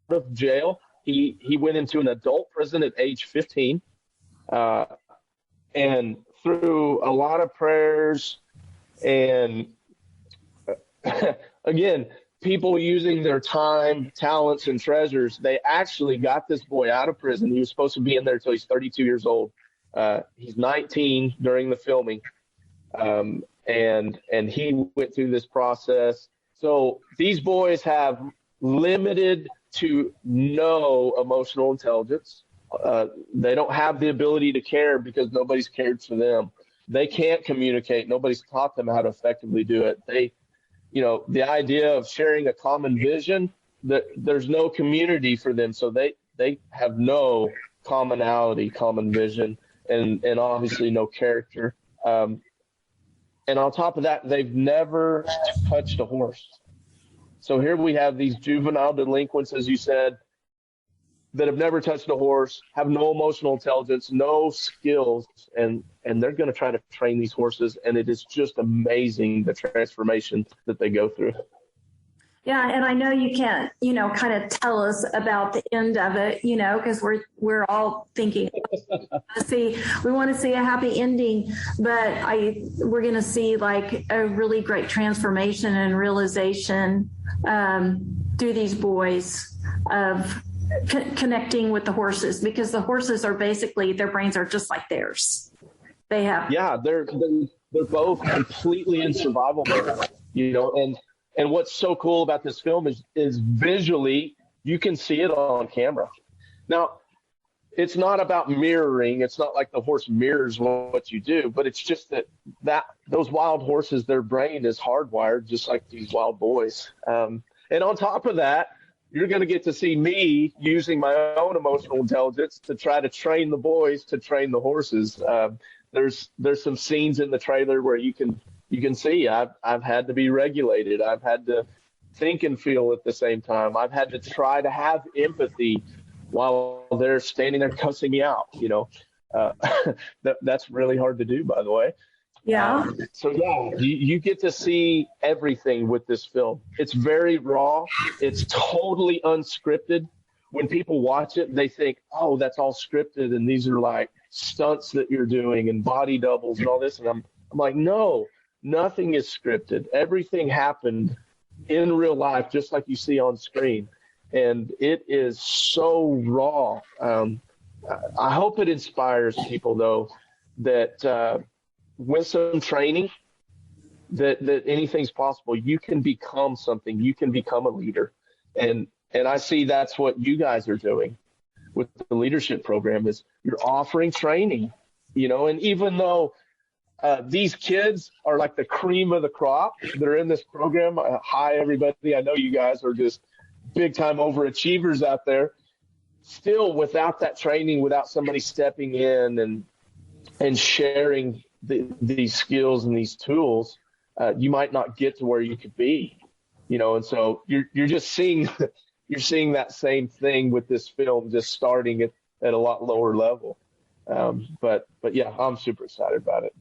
of jail. He went into an adult prison at age 15, and through a lot of prayers and again, people using their time, talents, and treasures, they actually got this boy out of prison. He was supposed to be in there until he's 32 years old. He's 19 during the filming, and he went through this process. So these boys have limited to no emotional intelligence. They don't have the ability to care because nobody's cared for them. They can't communicate. Nobody's taught them how to effectively do it. The idea of sharing a common vision, there's no community for them. So they have no commonality, common vision, and obviously no character. And on top of that, they've never touched a horse. So here we have these juvenile delinquents, as you said, that have never touched a horse, have no emotional intelligence, no skills, and they're going to try to train these horses. And it is just amazing the transformation that they go through. Yeah, and I know you can't, kind of tell us about the end of it, because we're all thinking, we want to see a happy ending, but we're going to see like a really great transformation and realization through these boys of connecting with the horses, because the horses are basically, their brains are just like theirs. They have. Yeah, they're both completely in survival mode, and what's so cool about this film is visually, you can see it on camera. Now, it's not about mirroring. It's not like the horse mirrors what you do, but it's just that those wild horses, their brain is hardwired just like these wild boys. And on top of that, you're going to get to see me using my own emotional intelligence to try to train the boys to train the horses. There's some scenes in the trailer where you can see I've had to be regulated. I've had to think and feel at the same time. I've had to try to have empathy while they're standing there cussing me out. That's really hard to do, by the way. Yeah. You get to see everything with this film. It's very raw. It's totally unscripted. When people watch it, they think, oh, that's all scripted, and these are like stunts that you're doing and body doubles and all this. And I'm like, no, nothing is scripted. Everything happened in real life, just like you see on screen. And it is so raw. I hope it inspires people, though, that with some training, that anything's possible. You can become something. You can become a leader. And I see that's what you guys are doing with the leadership program, is you're offering training, and even though these kids are like the cream of the crop that are in this program. Hi, everybody. I know you guys are just big time overachievers out there. Still, without that training, without somebody stepping in and sharing these skills and these tools, you might not get to where you could be, and so you're just seeing that same thing with this film, just starting at a lot lower level. But yeah, I'm super excited about it.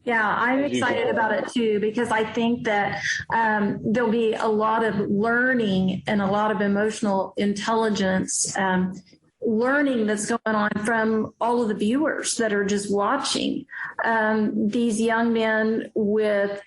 Yeah, I'm excited about it too, because I think that there'll be a lot of learning and a lot of emotional intelligence learning that's going on from all of the viewers that are just watching. These young men with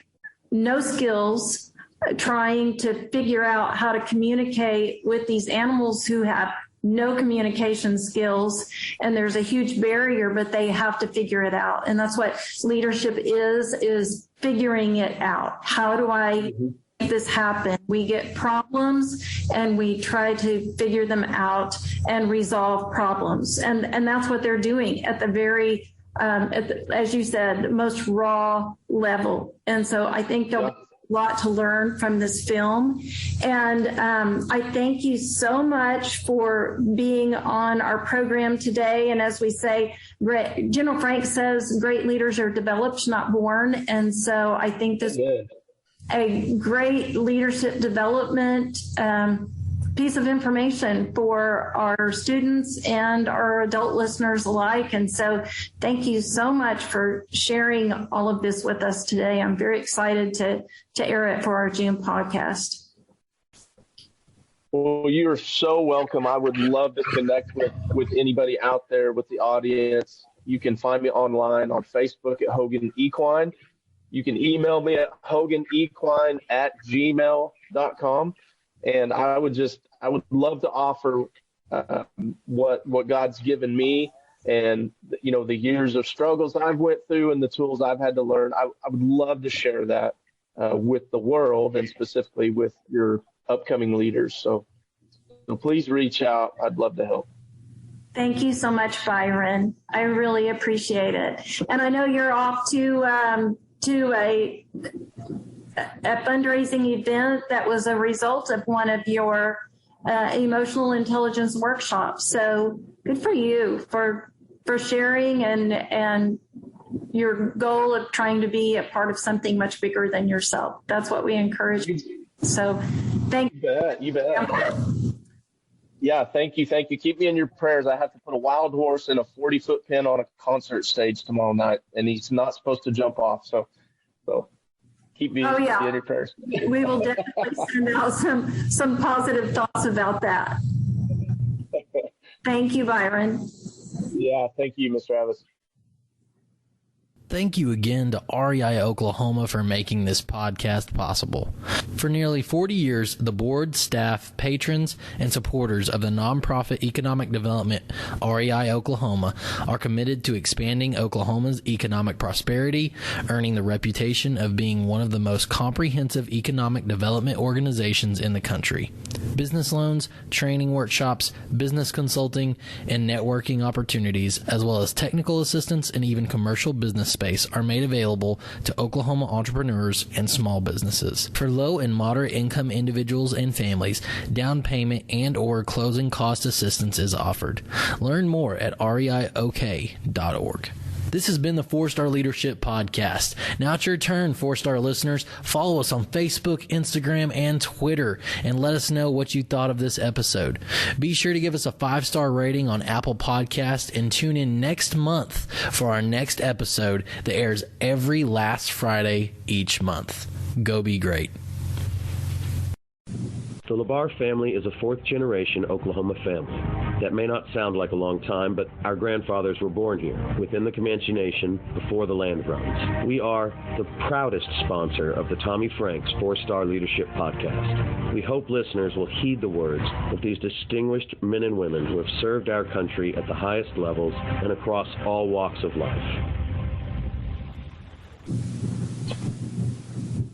no skills trying to figure out how to communicate with these animals who have no communication skills, and there's a huge barrier, but they have to figure it out. And that's what leadership is figuring it out. How do I make this happen? We get problems and we try to figure them out and resolve problems. And that's what they're doing at the very, as you said, most raw level. And so I think there'll be lot to learn from this film. And I thank you so much for being on our program today. And as we say, General Frank says, great leaders are developed, not born. And so I think this is a great leadership development piece of information for our students and our adult listeners alike. And so thank you so much for sharing all of this with us today. I'm very excited to air it for our June podcast. Well, you're so welcome. I would love to connect with anybody out there, with the audience. You can find me online on Facebook at Hogan Equine. You can email me at hoganequine@gmail.com. And I would love to offer what God's given me, and the years of struggles I've went through and the tools I've had to learn. I would love to share that with the world, and specifically with your upcoming leaders. So please reach out. I'd love to help. Thank you so much, Byron. I really appreciate it. And I know you're off to a fundraising event that was a result of one of your emotional intelligence workshops. So good for you for sharing and your goal of trying to be a part of something much bigger than yourself. That's what we encourage you to do. So thank you. You bet. Yeah, thank you. Keep me in your prayers. I have to put a wild horse in a 40-foot pen on a concert stage tomorrow night, and he's not supposed to jump off. So keep me in your prayers. We will definitely send out some positive thoughts about that. Thank you, Byron. Yeah, thank you, Ms. Travis. Thank you again to REI Oklahoma for making this podcast possible. For nearly 40 years, the board, staff, patrons, and supporters of the nonprofit economic development REI Oklahoma are committed to expanding Oklahoma's economic prosperity, earning the reputation of being one of the most comprehensive economic development organizations in the country. Business loans, training workshops, business consulting, and networking opportunities, as well as technical assistance and even commercial business space, are made available to Oklahoma entrepreneurs and small businesses. For low and moderate income individuals and families, down payment and or closing cost assistance is offered. Learn more at reiok.org. This has been the 4-Star Leadership Podcast. Now it's your turn, 4-Star listeners. Follow us on Facebook, Instagram, and Twitter, and let us know what you thought of this episode. Be sure to give us a 5-star rating on Apple Podcast, and tune in next month for our next episode that airs every last Friday each month. Go be great. The LaBar family is a fourth-generation Oklahoma family. That may not sound like a long time, but our grandfathers were born here, within the Comanche Nation, before the land runs. We are the proudest sponsor of the Tommy Franks 4-Star Leadership Podcast. We hope listeners will heed the words of these distinguished men and women who have served our country at the highest levels and across all walks of life.